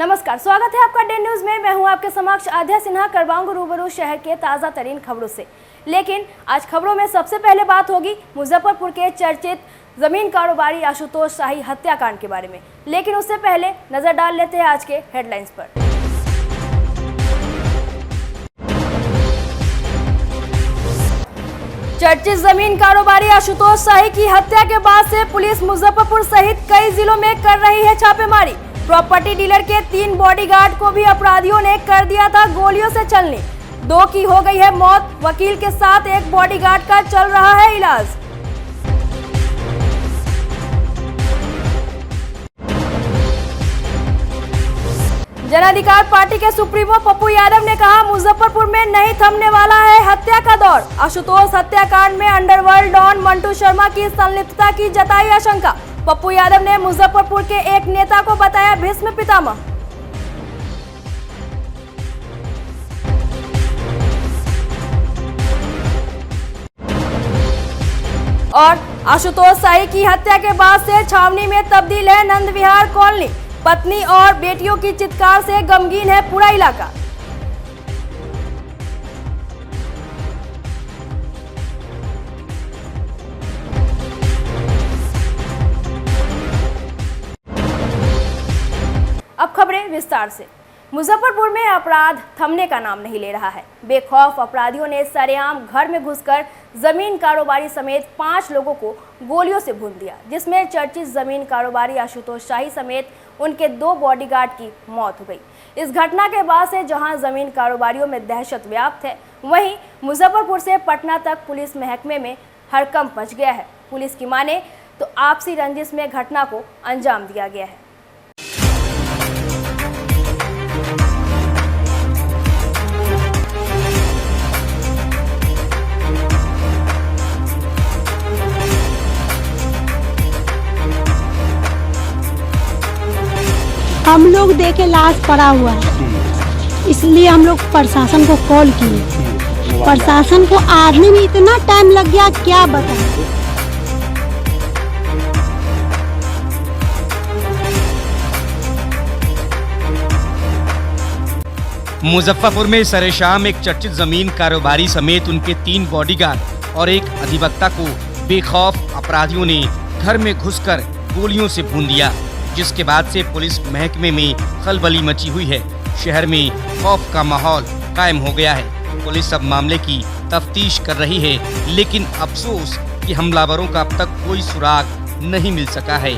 नमस्कार, स्वागत है आपका डे न्यूज में। मैं हूं आपके समक्ष आध्या सिन्हा। करवाऊंगी रूबरू शहर के ताज़ा तरीन खबरों से। लेकिन आज खबरों में सबसे पहले बात होगी मुजफ्फरपुर के चर्चित जमीन कारोबारी आशुतोष शाही हत्याकांड के बारे में। लेकिन उससे पहले नजर डाल लेते हैं आज के हेडलाइंस पर। चर्चित जमीन कारोबारी आशुतोष शाही की हत्या के बाद से पुलिस मुजफ्फरपुर सहित कई जिलों में कर रही है छापेमारी। प्रॉपर्टी डीलर के 3 बॉडीगार्ड को भी अपराधियों ने कर दिया था गोलियों से चलने। 2 की हो गई है मौत। वकील के साथ एक बॉडीगार्ड का चल रहा है इलाज। जन अधिकार पार्टी के सुप्रीमो पप्पू यादव ने कहा, मुजफ्फरपुर में नहीं थमने वाला है हत्या का दौर। आशुतोष हत्याकांड में अंडरवर्ल्ड डॉन मंटू शर्मा की संलिप्तता की जताई आशंका। पप्पू यादव ने मुजफ्फरपुर के एक नेता को बताया भीष्म पितामह। और आशुतोष शाही की हत्या के बाद से छावनी में तब्दील है नंद विहार कॉलोनी। पत्नी और बेटियों की चित्कार से गमगीन है पूरा इलाका। अब खबरें विस्तार से। मुजफ्फरपुर में अपराध थमने का नाम नहीं ले रहा है। बेखौफ अपराधियों ने सरेआम घर में घुसकर जमीन कारोबारी समेत 5 लोगों को गोलियों से भून दिया, जिसमें चर्चित जमीन कारोबारी आशुतोष शाही समेत उनके 2 बॉडीगार्ड की मौत हो गई। इस घटना के बाद से जहां जमीन कारोबारियों में दहशत व्याप्त है, वहीं मुजफ्फरपुर से पटना तक पुलिस महकमे में हड़कंप मच गया है। पुलिस की माने तो आपसी रंजिश में घटना को अंजाम दिया गया है। हम लोग देखे लाश पड़ा हुआ है, इसलिए हम लोग प्रशासन को कॉल किए। प्रशासन को आने में इतना टाइम लग गया, क्या बताएं। मुजफ्फरपुर में सरेशाम एक चर्चित जमीन कारोबारी समेत उनके 3 बॉडीगार्ड और एक अधिवक्ता को बेखौफ अपराधियों ने घर में घुसकर गोलियों से भून दिया, जिसके बाद से पुलिस महकमे में खलबली मची हुई है। शहर में खौफ का माहौल कायम हो गया है। पुलिस अब मामले की तफ्तीश कर रही है, लेकिन अफसोस कि हमलावरों का अब तक कोई सुराग नहीं मिल सका है।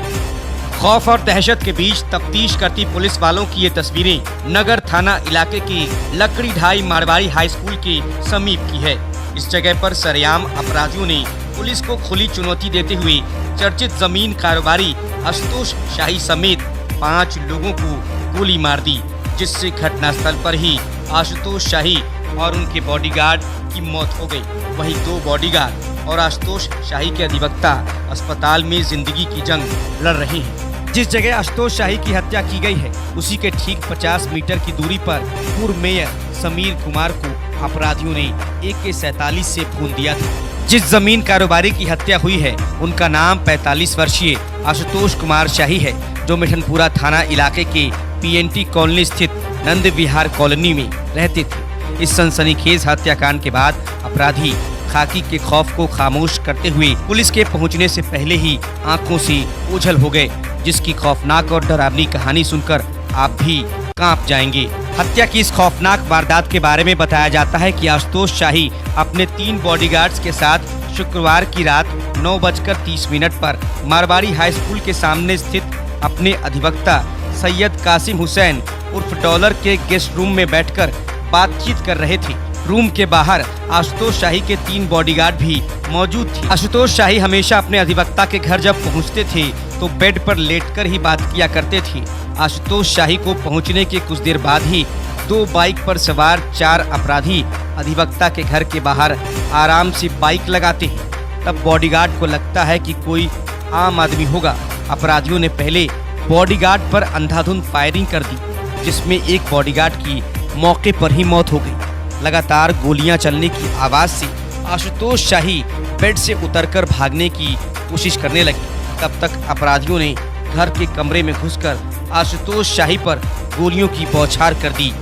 खौफ और दहशत के बीच तफ्तीश करती पुलिस वालों की ये तस्वीरें नगर थाना इलाके के लकड़ी ढाई मारवाड़ी हाई स्कूल के समीप की है। इस जगह पर सरेआम अपराधियों ने पुलिस को खुली चुनौती देते हुए चर्चित जमीन कारोबारी आशुतोष शाही समेत 5 लोगों को गोली मार दी, जिससे घटनास्थल पर ही आशुतोष शाही और उनके बॉडीगार्ड की मौत हो गई। वहीं 2 बॉडीगार्ड और आशुतोष शाही के अधिवक्ता अस्पताल में जिंदगी की जंग लड़ रहे हैं। जिस जगह आशुतोष शाही की हत्या की गई है, उसी के ठीक 50 मीटर की दूरी पर पूर्व मेयर समीर कुमार को अपराधियों ने AK-47 से भून दिया था। जिस जमीन कारोबारी की हत्या हुई है, उनका नाम 45 वर्षीय आशुतोष कुमार शाही है, जो मिठनपुरा थाना इलाके के PNT कॉलोनी स्थित नंद विहार कॉलोनी में रहते थे। इस सनसनीखेज हत्याकांड के बाद अपराधी खाकी के खौफ को खामोश करते हुए पुलिस के पहुंचने से पहले ही आंखों से ओझल हो गए, जिसकी खौफनाक और डरावनी कहानी सुनकर आप भी कांप जाएंगे। हत्या की इस खौफनाक वारदात के बारे में बताया जाता है कि आशुतोष शाही अपने 3 बॉडीगार्ड्स के साथ शुक्रवार की रात 9:30 पर मारवाड़ी हाई स्कूल के सामने स्थित अपने अधिवक्ता सैयद कासिम हुसैन उर्फ डॉलर के गेस्ट रूम में बैठकर बातचीत कर रहे थे। रूम के बाहर आशुतोष शाही के 3 बॉडीगार्ड भी मौजूद थे। आशुतोष शाही हमेशा अपने अधिवक्ता के घर जब पहुंचते थे तो बेड पर लेटकर ही बात किया करते थे। आशुतोष शाही को पहुंचने के कुछ देर बाद ही 2 बाइक पर सवार 4 अपराधी अधिवक्ता के घर के बाहर आराम से बाइक लगाते हैं। तब बॉडीगार्ड को लगता है कि कोई आम आदमी होगा। अपराधियों ने पहले बॉडीगार्ड पर अंधाधुंध फायरिंग कर दी, जिसमें एक बॉडीगार्ड की मौके पर ही मौत हो गई। लगातार गोलियां चलने की आवाज से आशुतोष शाही बेड से उतरकर भागने की कोशिश करने लगे। तब तक अपराधियों ने घर के कमरे में घुसकर आशुतोष शाही पर गोलियों की बौछार कर दी,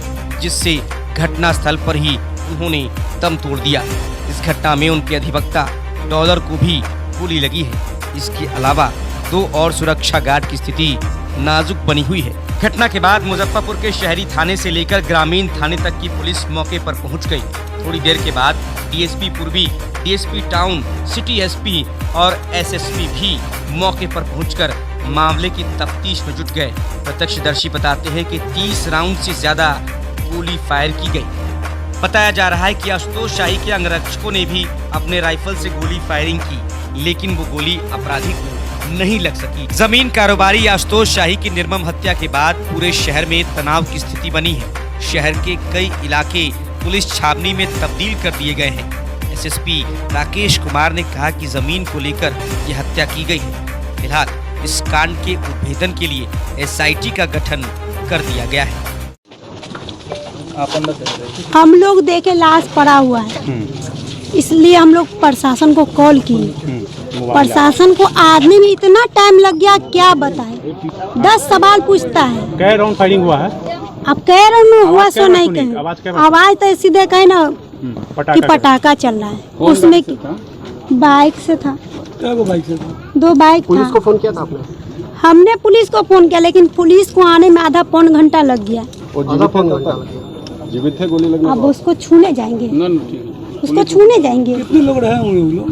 जिससे घटना स्थल पर ही उन्होंने दम तोड़ दिया। इस घटना में उनके अधिवक्ता डॉलर को भी गोली लगी है। इसके अलावा 2 और सुरक्षा गार्ड की स्थिति नाजुक बनी हुई है। घटना के बाद मुजफ्फरपुर के शहरी थाने से लेकर ग्रामीण थाने तक की पुलिस मौके पर पहुंच गई। थोड़ी देर के बाद डीएसपी पूर्वी, डीएसपी टाउन, सिटी एसपी और एसएसपी भी मौके पर पहुंचकर मामले की तफ्तीश में जुट गए। प्रत्यक्षदर्शी बताते हैं कि 30 राउंड से ज्यादा गोली फायर की गई। बताया जा रहा है कि आशुतोष शाही के अंगरक्षकों ने भी अपने राइफल से गोली फायरिंग की, लेकिन वो गोली अपराधी को नहीं लग सकी। जमीन कारोबारी आशुतोष शाही की निर्मम हत्या के बाद पूरे शहर में तनाव की स्थिति बनी है। शहर के कई इलाके पुलिस छावनी में तब्दील कर दिए गए हैं। एसएसपी राकेश कुमार ने कहा कि जमीन को लेकर यह हत्या की गई है। फिलहाल इस कांड के उद्भेदन के लिए एसआईटी का गठन कर दिया गया है। हम लोग देखे लाश पड़ा हुआ है, इसलिए हम लोग प्रशासन को कॉल किए। प्रशासन को आदमी में इतना टाइम लग गया, क्या बताए। 10 सवाल पूछता है। कै राउंड फायरिंग हुआ है? अब कह रहा हूँ हुआ सो नहीं कहे। आवाज तो सीधे कहे ना कि पटाखा चल रहा है। उसमें बाइक से था। क्या बाइक से था? 2 बाइक था। पुलिस को फोन किया था आपने? हमने पुलिस को फोन किया, लेकिन पुलिस को आने में आधा पौन घंटा लग गया। जीवित थे गोली लगने? अब उसको छूने जाएंगे, उसको छूने जाएंगे। कितने लोग रहे होंगे वो लोग?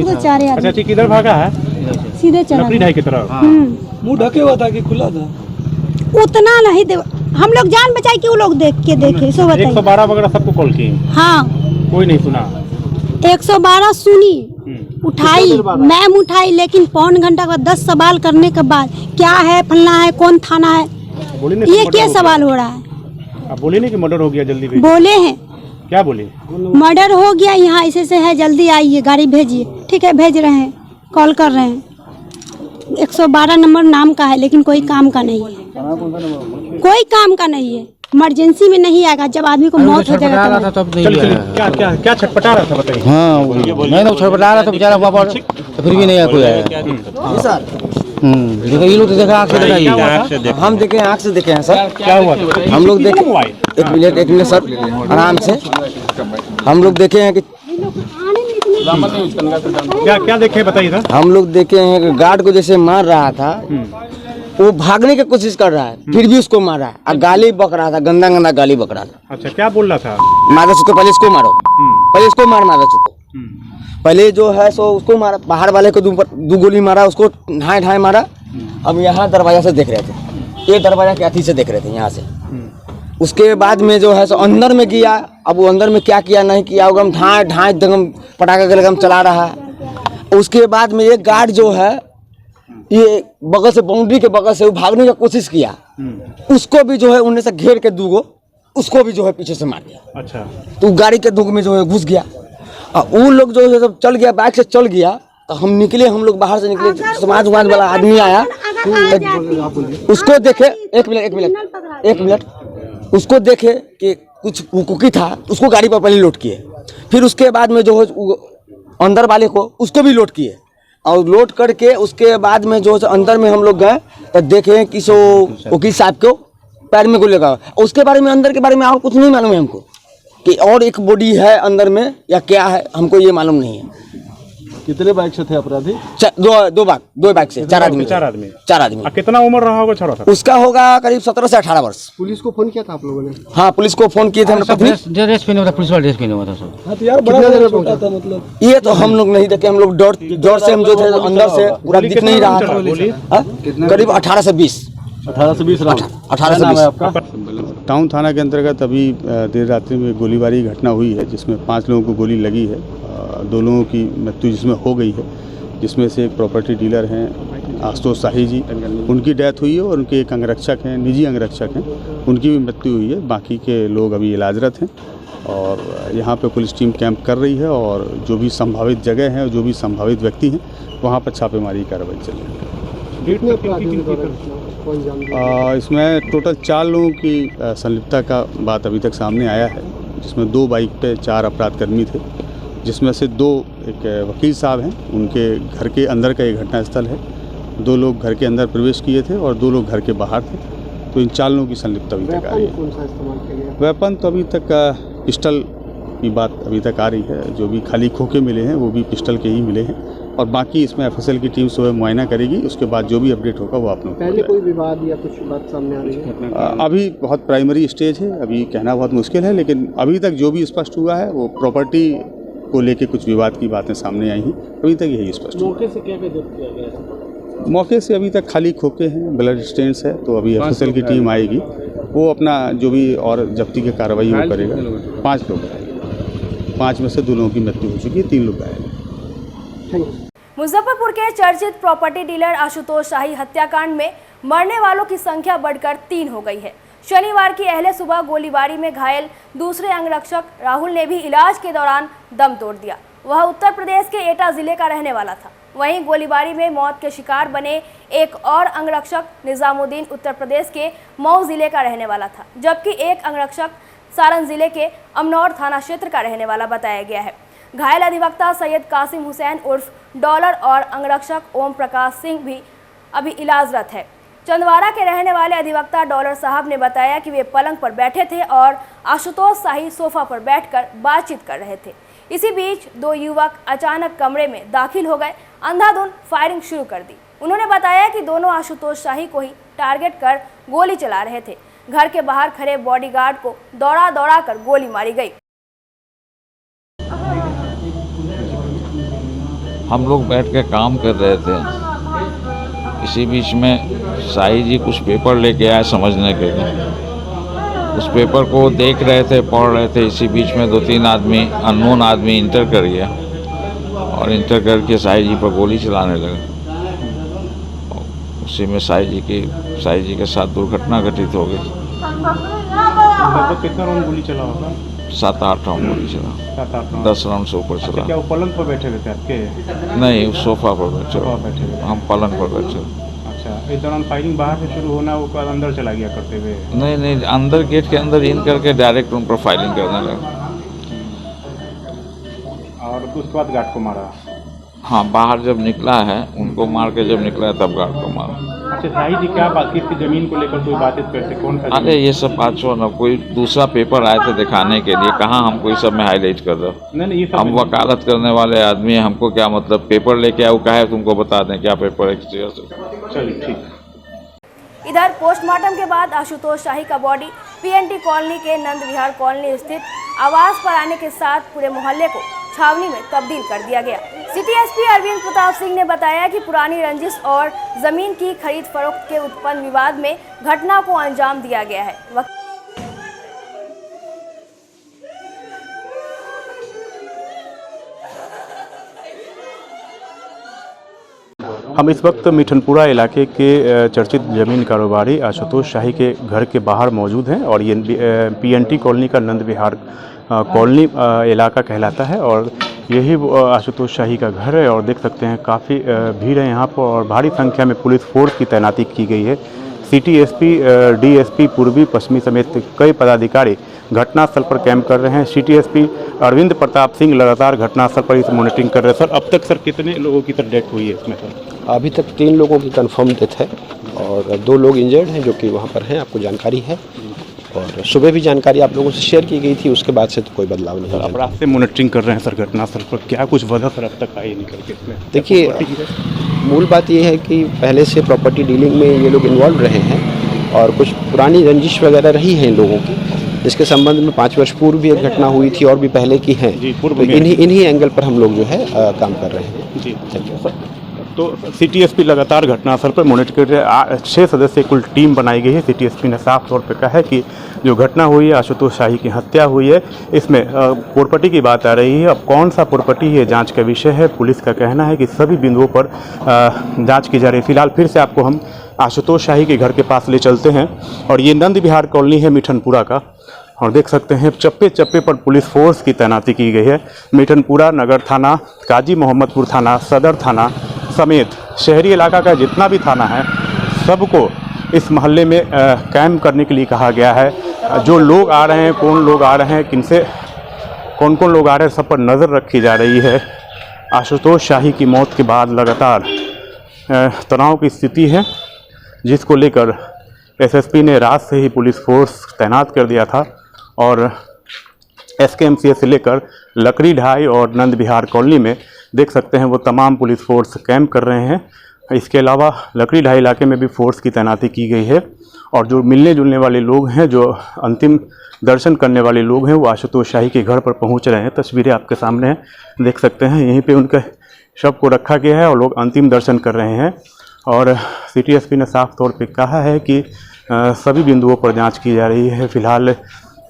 तो 4 आदमी। अच्छा, किधर भागा है? सीधे चला लकड़ी ढाई की तरफ। मुंह ढके हुआ था कि खुला था? उतना नहीं दे, हम लोग जान बचाए कि वो लोग देख के देखे। सो बताइए। 112 वगैरह सबको कॉल किए? हाँ। कोई नहीं सुना? 112 सुनी, उठाई, मैम उठाई, लेकिन पौन घंटा का 10 सवाल करने के बाद क्या है, फलना है, कौन थाना है, ये क्या सवाल हो रहा है। आप बोले नहीं कि मर्डर हो गया, जल्दी बोले हैं। क्या बोले? मर्डर हो गया, यहाँ ऐसे से है, जल्दी आइए, गाड़ी भेजिए। ठीक है, भेज रहे हैं, कॉल कर रहे हैं। 112 नंबर नाम का है, लेकिन कोई काम का नहीं है, कोई काम का नहीं है। इमरजेंसी में नहीं आएगा, जब आदमी को मौत हो जाएगा तब। क्या छटपटा रहा था बताइए? हाँ, मैं तो छटपटा रहा था बेचारा वहाँ पर, तो फिर भी नहीं आया कोई आया। देखो ये लोग तो देखा, आँख से देखा। हम देखे, आँख से देखे हैं सर। क्या हुआ? हम लोग देखे, एक मिनट सर, आराम से। हम लोग देखे हैं कि क्या देखे बताइए सर। हम लोग देखे हैं कि गार्ड को जैसे मार रहा था, वो भागने की कोशिश कर रहा है, फिर भी उसको मारा है और गाली बक रहा था, गंदा गंदा गाली बक रहा था। अच्छा, क्या बोल रहा था? मारा उसको, पहले इसको मारो, पहले इसको मारा उसको। पहले जो है सो उसको मारा, बाहर वाले को 2 गोली मारा, उसको ढाई मारा। अब यहाँ दरवाजा से देख रहे थे, ये दरवाजा के अथी से देख रहे थे यहाँ से। उसके बाद में जो है सो अंदर में गया। अब वो अंदर में क्या किया नहीं किया, वो ढाई एकदम पटाखा के लगम चला रहा है। उसके बाद में एक गार्ड जो है, ये बगल से, बाउंड्री के बगल से वो भागने की कोशिश किया, उसको भी जो है उन्हें से घेर के 2 गो उसको भी जो है पीछे से मार दिया। अच्छा, तो गाड़ी के दुख में जो है घुस गया। वो लोग जो है सब चल गया, बाइक से चल गया। तो हम निकले, हम लोग बाहर से निकले, समाज वाला आदमी आया, उसको देखे, एक मिनट, उसको देखे कि कुछ हुकुकी था, उसको गाड़ी पर पहले लोड किए। फिर उसके बाद में जो है अंदर वाले को, उसको भी लोड किए, और लोड करके उसके बाद में जो है अंदर में हम लोग गए तो देखे कि सो वकील साहब को पैर में गोली लगा। उसके बारे में, अंदर के बारे में और कुछ नहीं मालूम है हमको कि और एक बॉडी है अंदर में या क्या है, हमको ये मालूम नहीं है। कितने बाइक से थे अपराधी? 2 बाइक से 4 आदमी। कितना उम्र रहा होगा छोरा? उसका होगा करीब 17 से 18 वर्ष। पुलिस को फोन किया था आप लोगों ने? हाँ, पुलिस को फोन किए थे। ड्रेस पहने हुआ था, पुलिस वाला ड्रेस पहने हुआ था सब। हाँ, तो यार बड़ा था, मतलब ये तो हम लोग नहीं देखे, हम लोग डर से हम जो थे अंदर से पूरा दिख नहीं रहा था। करीब 18 से 20 टाउन थाना के अंतर्गत अभी देर रात्रि में गोलीबारी घटना हुई है, जिसमें 5 लोगों को गोली लगी है। 2 लोगों की मृत्यु जिसमें हो गई है, जिसमें से एक प्रॉपर्टी डीलर हैं आशुतोष शाही जी, उनकी डेथ हुई है, और उनके एक अंगरक्षक हैं, निजी अंगरक्षक हैं, उनकी भी मृत्यु हुई है। बाकी के लोग अभी इलाजरत हैं, और यहाँ पे पुलिस टीम कैंप कर रही है, और जो भी संभावित जगह हैं, जो भी संभावित व्यक्ति हैं, वहाँ पर छापेमारी कार्रवाई चल रही है। इसमें टोटल 4 लोगों की संलिप्तता का बात अभी तक सामने आया है, जिसमें 2 बाइक पे 4 अपराधकर्मी थे, जिसमें से 2 एक वकील साहब हैं, उनके घर के अंदर का एक घटनास्थल है, 2 लोग घर के अंदर प्रवेश किए थे और 2 लोग घर के बाहर थे। तो इन 4 लोगों की संलिप्तता अभी तक आ रही है। वेपन तो अभी तक पिस्टल की बात अभी तक आ रही है। जो भी खाली खोखे मिले हैं वो भी पिस्टल के ही मिले हैं और बाकी इसमें एफएसएल की टीम सुबह मुआयना करेगी। उसके बाद जो भी अपडेट होगा वो आप लोग पहले कोई विवाद या कुछ बात सामने आ रही है? अभी बहुत प्राइमरी स्टेज है, अभी कहना बहुत मुश्किल है, लेकिन अभी तक जो भी स्पष्ट हुआ है वो प्रॉपर्टी को लेके कुछ विवाद की बातें सामने आई हैं। अभी तक यही स्पष्ट। मौके से क्या जब्त किया गया है? मौके से अभी तक खाली खोखे हैं, ब्लड स्टेन्स है। तो अभी एफएसएल की टीम आएगी, वो अपना जो भी और जब्ती की कार्रवाई वो करेगा। 5 लोग आएंगे, 5 में से 2 लोगों की मृत्यु हो चुकी है, 3 लोग आएंगे। मुजफ्फरपुर के चर्चित प्रॉपर्टी डीलर आशुतोष शाही हत्याकांड में मरने वालों की संख्या बढ़कर 3 हो गई है। शनिवार की अहले सुबह गोलीबारी में घायल दूसरे अंगरक्षक राहुल ने भी इलाज के दौरान दम तोड़ दिया। वह उत्तर प्रदेश के एटा जिले का रहने वाला था। वहीं गोलीबारी में मौत के शिकार बने एक और अंगरक्षक निजामुद्दीन उत्तर प्रदेश के मऊ जिले का रहने वाला था, जबकि एक अंगरक्षक सारण जिले के अमनौर थाना क्षेत्र का रहने वाला बताया गया है। घायल अधिवक्ता सैयद कासिम हुसैन उर्फ डॉलर और अंगरक्षक ओम प्रकाश सिंह भी अभी इलाजरत है। चंदवारा के रहने वाले अधिवक्ता डॉलर साहब ने बताया कि वे पलंग पर बैठे थे और आशुतोष शाही सोफा पर बैठकर बातचीत कर रहे थे। इसी बीच 2 युवक अचानक कमरे में दाखिल हो गए, अंधाधुंध फायरिंग शुरू कर दी। उन्होंने बताया कि दोनों आशुतोष शाही को ही टारगेट कर गोली चला रहे थे। घर के बाहर खड़े बॉडीगार्ड को दौड़ा दौड़ा कर गोली मारी गई। हम लोग बैठ के काम कर रहे थे। इसी बीच में शाही जी कुछ पेपर लेके आए समझने के लिए। उस पेपर को देख रहे थे, पढ़ रहे थे। इसी बीच में 2-3 आदमी अननोन आदमी इंटर कर गया और इंटर करके शाही जी पर गोली चलाने लगे। उसी में शाही जी के साथ दुर्घटना घटित हो गई। कितना राउंड गोली चला होगा? 7-8 राउंड गोली चला। 7-8 10 राउंड से ऊपर चला। क्या वो पलंग पर बैठे हुए थे आपके? नहीं, उस सोफा पर बैठे बैठे। हम पलंग पर बैठे। अच्छा, इस दौरान फायरिंग बाहर से शुरू होना, वो अंदर चला गया करते हुए? नहीं, अंदर गेट के अंदर इन करके डायरेक्ट उन पर फायरिंग करने लगा। और उसके बाद गार्ड को मारा? हाँ, बाहर जब निकला है उनको मार के जब निकला है तब गार्ड को मारा। अच्छा, शाही जी क्या बात की जमीन को लेकर कोई बातें करते? कौन सा? अरे ये सब बात छोड़ना, कोई दूसरा पेपर आए थे दिखाने के लिए। कहाँ हम कोई सब में हाईलाइट कर रहे हो? नहीं, हम वकालत करने वाले आदमी हैं, हमको क्या मतलब? पेपर लेके आओ, कहा है तुमको बता दें क्या पेपर है। चलिए ठीक। इधर पोस्टमार्टम के बाद आशुतोष शाही का बॉडी पीएनटी कॉलोनी के नंद विहार कॉलोनी स्थित आवास पर आने के साथ पूरे मोहल्ले को छावनी में तब्दील कर दिया गया। सिटी एसपी अरविंद प्रताप सिंह ने बताया कि पुरानी रंजिश और जमीन की खरीद फरोख्त के उत्पन्न विवाद में घटना को अंजाम दिया गया है। हम इस वक्त मिठनपुरा इलाके के चर्चित ज़मीन कारोबारी आशुतोष शाही के घर के बाहर मौजूद हैं और ये पीएनटी कॉलोनी का नंद विहार कॉलोनी इलाका कहलाता है और यही आशुतोष शाही का घर है। और देख सकते हैं काफ़ी भीड़ है यहाँ पर और भारी संख्या में पुलिस फोर्स की तैनाती की गई है। सिटी एसपी, डीएसपी, पूर्वी पश्चिमी समेत कई पदाधिकारी घटनास्थल पर कैंप कर रहे हैं। सिटी एसपी अरविंद प्रताप सिंह लगातार घटनास्थल पर इस मॉनिटरिंग कर रहे हैं। सर, अब तक सर कितने लोगों की डेथ हुई है इसमें? सर, अभी तक 3 लोगों की कंफर्म डेथ है और 2 लोग इंजर्ड हैं जो कि वहाँ पर हैं, आपको जानकारी है। और सुबह भी जानकारी आप लोगों से शेयर की गई थी, उसके बाद से तो कोई बदलाव नहीं है। अब रात से मॉनिटरिंग कर रहे हैं सर घटनास्थल पर, क्या कुछ वजह सर अब तक आई निकल के इसमें? देखिए, मूल बात ये है कि पहले से प्रॉपर्टी डीलिंग में ये लोग इन्वॉल्व रहे हैं और कुछ पुरानी रंजिश वगैरह रही है इन लोगों की, जिसके संबंध में 5 वर्ष पूर्व भी एक घटना हुई थी और भी पहले की है। तो इन्हीं एंगल पर हम लोग जो है काम कर रहे हैं। जी, तो सिटी एसपी लगातार घटनास्थल पर मॉनिटर कर रहे हैं। 6 सदस्य कुल टीम बनाई गई है। सिटी एसपी ने साफ तौर पर कहा है कि जो घटना हुई है, आशुतोष शाही की हत्या हुई है, इसमें प्रॉपर्टी की बात आ रही है। अब कौन सा प्रॉपर्टी ये जांच का विषय है। पुलिस का कहना है कि सभी बिंदुओं पर जांच की जा रही है। फिलहाल फिर से आपको हम आशुतोष शाही के घर के पास ले चलते हैं और ये नंद विहार कॉलोनी है मिठनपुरा का और देख सकते हैं चप्पे चप्पे पर पुलिस फोर्स की तैनाती की गई है। मिठनपुरा नगर थाना, काजी मोहम्मदपुर थाना, सदर थाना समेत शहरी इलाका का जितना भी थाना है सबको इस मोहल्ले में कैंप करने के लिए कहा गया है। जो लोग आ रहे हैं, कौन लोग आ रहे हैं, किनसे कौन कौन लोग आ रहे हैं, सब पर नज़र रखी जा रही है। आशुतोष शाही की मौत के बाद लगातार तनाव की स्थिति है, जिसको लेकर एसएसपी ने रात से ही पुलिस फोर्स तैनात कर दिया था और एसकेएमसीएच से लेकर लकड़ी ढाई और नंद विहार कॉलोनी में देख सकते हैं वो तमाम पुलिस फोर्स कैंप कर रहे हैं। इसके अलावा लकड़ी ढाई इलाके में भी फोर्स की तैनाती की गई है और जो मिलने जुलने वाले लोग हैं, जो अंतिम दर्शन करने वाले लोग हैं, वो आशुतोष शाही के घर पर पहुंच रहे हैं। तस्वीरें आपके सामने हैं, देख सकते हैं। यहीं पे उनके शव को रखा गया है और लोग अंतिम दर्शन कर रहे हैं। और सिटी एसपी ने साफ तौर पे कहा है कि सभी बिंदुओं पर जांच की जा रही है। फिलहाल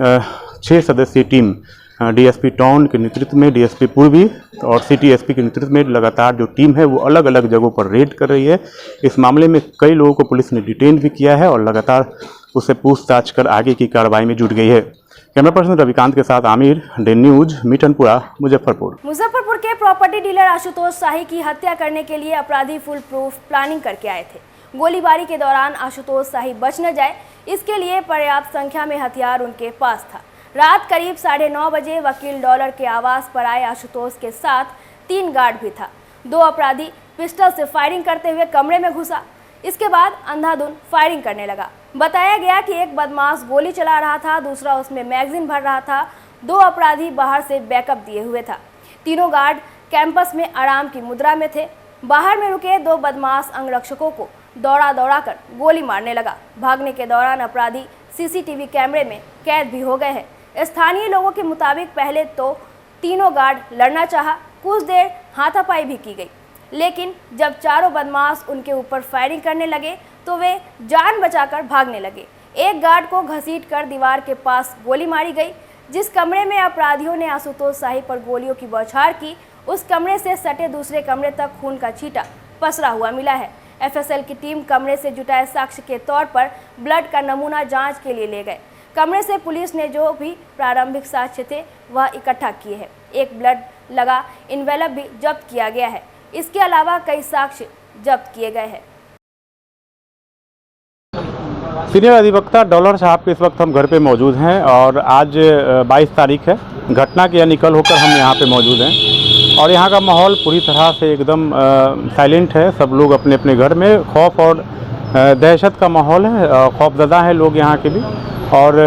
6 सदस्यीय टीम डीएसपी टाउन के नेतृत्व में, डीएसपी पूर्वी और सिटी एसपी के नेतृत्व में लगातार जो टीम है वो अलग अलग जगहों पर रेड कर रही है। इस मामले में कई लोगों को पुलिस ने डिटेन भी किया है और लगातार उससे पूछताछ कर आगे की कार्रवाई में जुट गई है। कैमरा पर्सन रविकांत के साथ आमिर, डे न्यूज, मिठनपुरा, मुजफ्फरपुर। मुजफ्फरपुर के प्रॉपर्टी डीलर आशुतोष शाही की हत्या करने के लिए अपराधी फुल प्रूफ प्लानिंग करके आए थे। गोलीबारी के दौरान आशुतोष शाही बच न जाए, इसके लिए पर्याप्त संख्या में हथियार उनके पास था। रात करीब 9:30 बजे वकील डॉलर के आवास पर आए आशुतोष के साथ 3 गार्ड भी था। 2 अपराधी पिस्टल से फायरिंग करते हुए कमरे में घुसा। इसके बाद अंधाधुंध फायरिंग करने लगा। बताया गया कि एक बदमाश गोली चला रहा था, दूसरा उसमें मैगजीन भर रहा था। 2 अपराधी बाहर से बैकअप दिए हुए था। तीनों गार्ड कैंपस में आराम की मुद्रा में थे। बाहर में रुके 2 बदमाश अंगरक्षकों को दौड़ा कर गोली मारने लगा। भागने के दौरान अपराधी सीसीटीवी कैमरे में कैद भी हो गए हैं। स्थानीय लोगों के मुताबिक पहले तो तीनों गार्ड लड़ना चाहा, कुछ देर हाथापाई भी की गई, लेकिन जब चारों बदमाश उनके ऊपर फायरिंग करने लगे तो वे जान बचाकर भागने लगे। एक गार्ड को घसीटकर दीवार के पास गोली मारी गई। जिस कमरे में अपराधियों ने आशुतोष शाही पर गोलियों की बौछार की, उस कमरे से सटे दूसरे कमरे तक खून का छींटा पसरा हुआ मिला है। एफएसएल की टीम कमरे से जुटाए साक्ष्य के तौर पर ब्लड का नमूना जांच के लिए ले गए। कमरे से पुलिस ने जो भी प्रारंभिक साक्ष्य थे वह इकट्ठा किए हैं। एक ब्लड लगा इन्वेलप भी जब्त किया गया है। इसके अलावा कई साक्ष्य जब्त किए गए हैं। सीनियर अधिवक्ता डॉलर साहब के इस वक्त हम घर पे मौजूद हैं और आज 22 तारीख है। घटना के निकल होकर हम यहाँ पे मौजूद हैं और यहाँ का माहौल पूरी तरह से एकदम साइलेंट है। सब लोग अपने अपने घर में, खौफ और दहशत का माहौल है, खौफजदा हैं लोग यहाँ के भी। और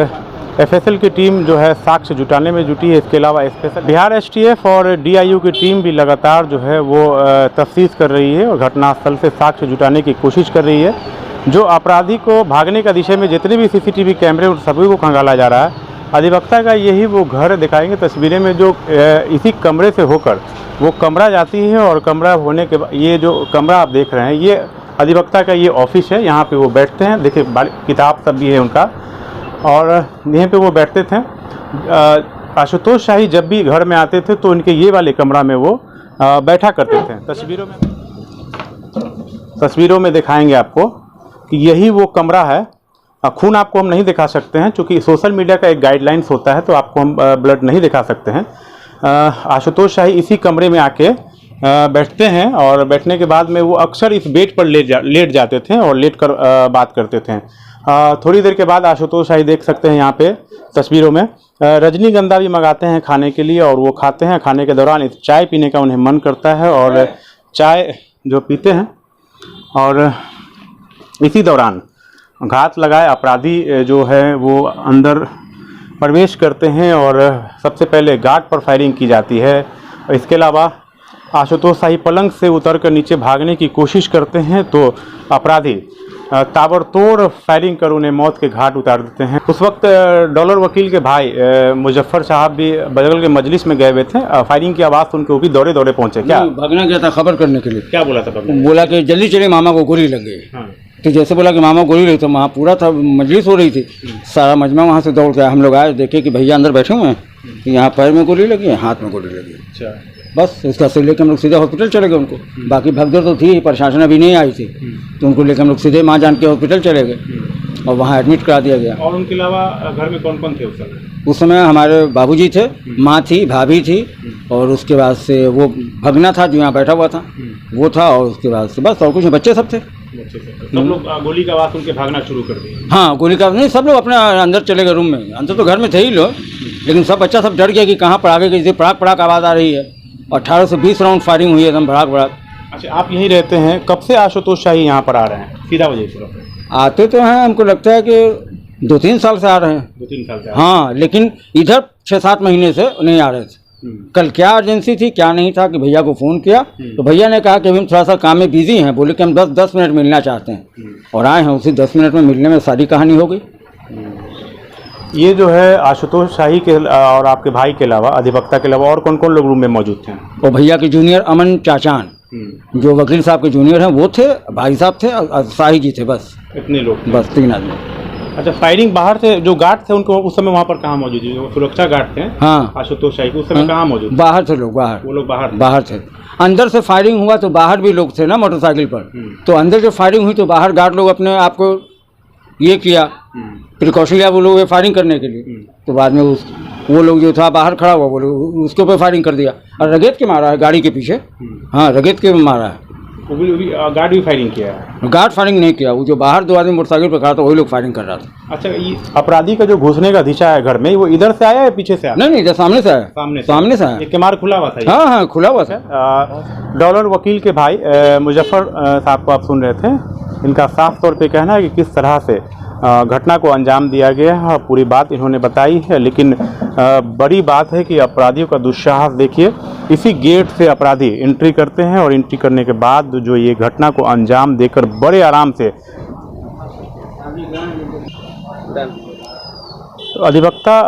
एफएसएल की टीम जो है साक्ष्य जुटाने में जुटी है। इसके अलावा स्पेशल बिहार एसटीएफ और डीआईयू की टीम भी लगातार जो है वो तफ्तीश कर रही है और घटनास्थल से साक्ष्य जुटाने की कोशिश कर रही है। जो अपराधी को भागने का दिशा में जितने भी सीसीटीवी कैमरे उन सभी को खंगाला जा रहा है। अधिवक्ता का यही वो घर दिखाएंगे तस्वीरें में, जो इसी कमरे से होकर वो कमरा जाती है और कमरा होने के बाद ये जो कमरा आप देख रहे हैं ये अधिवक्ता का ये ऑफिस है। यहाँ पे वो बैठते हैं, देखिए किताब सब भी है उनका और यहीं पे वो बैठते थे। आशुतोष शाही जब भी घर में आते थे तो उनके ये वाले कमरा में वो बैठा करते थे। तस्वीरों में दिखाएंगे आपको कि यही वो कमरा है। खून आपको हम नहीं दिखा सकते हैं क्योंकि सोशल मीडिया का एक गाइडलाइंस होता है, तो आपको हम ब्लड नहीं दिखा सकते हैं। आशुतोष शाही इसी कमरे में आके बैठते हैं और बैठने के बाद में वो अक्सर इस बेड पर लेट जाते थे और लेट कर बात करते थे। थोड़ी देर के बाद आशुतोष शाही देख सकते हैं यहाँ पे तस्वीरों में रजनीगंधा भी मंगाते हैं खाने के लिए और वो खाते हैं। खाने के दौरान चाय पीने का उन्हें मन करता है और चाय जो पीते हैं और इसी दौरान घात लगाए अपराधी जो है वो अंदर प्रवेश करते हैं और सबसे पहले गार्ड पर फायरिंग की जाती है। इसके अलावा आशुतोष शाही पलंग से उतरकर नीचे भागने की कोशिश करते हैं तो अपराधी ताबड़तोड़ फायरिंग कर उन्हें मौत के घाट उतार देते हैं। उस वक्त डॉलर वकील के भाई मुजफ्फर साहब भी बगल के मजलिस में गए हुए थे। फायरिंग की आवाज़ सुन के वो भी दौड़े दौड़े पहुंचे। क्या भागना गया था खबर करने के लिए? क्या बोला था? बोला कि जल्दी चले, मामा को गोली लग गई। हाँ। तो जैसे बोला कि मामा गोली लगी तो वहाँ पूरा था, मजलिस हो रही थी, सारा मजमा वहाँ से दौड़ के आया। हम लोग आए, देखे कि भैया अंदर बैठे हुए हैं, यहाँ पैर में गोली लगी है, हाथ में गोली लगी। अच्छा। बस उसका से लेकर हम लोग सीधे हॉस्पिटल चले गए। उनको बाकी भगदड़ तो थी, प्रशासन अभी नहीं आई थी, तो उनको लेकर हम लोग सीधे माँ जान के हॉस्पिटल चले गए और वहाँ एडमिट करा दिया गया। और उनके अलावा घर में कौन कौन थे उस समय? उस समय हमारे बाबूजी थे, माँ थी, भाभी थी और उसके बाद से वो भगना था जो यहाँ बैठा हुआ था वो था और उसके बाद से बस और कुछ बच्चे सब थे। सब लोग गोली का आवाज़ सुन के भागना शुरू कर दिए? हाँ, गोली का नहीं, सब लोग अपने अंदर चले गए रूम में। अंदर तो घर में थे ही लोग, लेकिन सब बच्चा सब डर गया कि कहाँ पर आगे जैसे पड़ाक पड़ाक आवाज़ आ रही है। 18 से 20 राउंड फायरिंग हुई है एकदम भड़ाक भड़ाक। अच्छा, आप यहीं रहते हैं, कब से आशुतोष शाही यहाँ पर आ रहे हैं? सीधा वजह से आते तो हैं, हमको लगता है कि 2-3 साल से आ रहे हैं। 2-3 साल से हाँ, लेकिन इधर 6-7 महीने से नहीं आ रहे थे। कल क्या अर्जेंसी थी क्या नहीं था कि भैया को फ़ोन किया तो भैया ने कहा कि हम थोड़ा सा काम में बिजी हैं, बोले कि हम 10 मिनट मिलना चाहते हैं और आए हैं। उसी 10 मिनट में मिलने में सारी कहानी हो गई। ये जो है आशुतोष शाही के और आपके भाई के अलावा, अधिवक्ता के अलावा और कौन कौन लोग रूम में मौजूद थे? और भैया के जूनियर अमन चाचान, जो वकील साहब के जूनियर हैं वो थे, भाई साहब थे और शाही जी थे, बस इतने लोग, बस 3 आदमी। अच्छा, फायरिंग बाहर से जो गार्ड थे उनको उस समय वहाँ पर कहाँ मौजूद थे? जो सुरक्षा गार्ड थे हाँ आशुतोष शाही, उस समय कहाँ मौजूद? बाहर थे लोग, बाहर, वो लोग बाहर थे। अंदर से फायरिंग हुआ तो बाहर भी लोग थे ना मोटरसाइकिल पर, तो अंदर जो फायरिंग हुई तो बाहर गार्ड लोग अपने आप को ये किया, प्रिकॉशन लिया वो लोग फायरिंग करने के लिए। तो बाद में वो लोग जो था बाहर खड़ा हुआ, वो लोग उसके ऊपर फायरिंग कर दिया और रगेत के मारा है गाड़ी के पीछे। हाँ, रगेत के मारा है। गार्ड भी फायरिंग किया है? गार्ड फायरिंग नहीं किया, वो जो बाहर 2 आदमी मोटरसाइकिल पर खड़ा था वही लोग फायरिंग कर रहा था। अच्छा, ये अपराधी का जो घुसने का दिशा है घर में, वो इधर से आया या पीछे से आया? नहीं, इधर सामने से आया। सामने से आया। ये केमार खुला हुआ था? हाँ, खुला हुआ था। डॉलर वकील के भाई मुजफ्फर साहब को आप सुन रहे थे। इनका साफ तौर पे कहना है कि किस तरह से घटना को अंजाम दिया गया है, पूरी बात इन्होंने बताई है। लेकिन बड़ी बात है कि अपराधियों का दुस्साहस देखिए, इसी गेट से अपराधी एंट्री करते हैं और एंट्री करने के बाद जो ये घटना को अंजाम देकर बड़े आराम से अधिवक्ता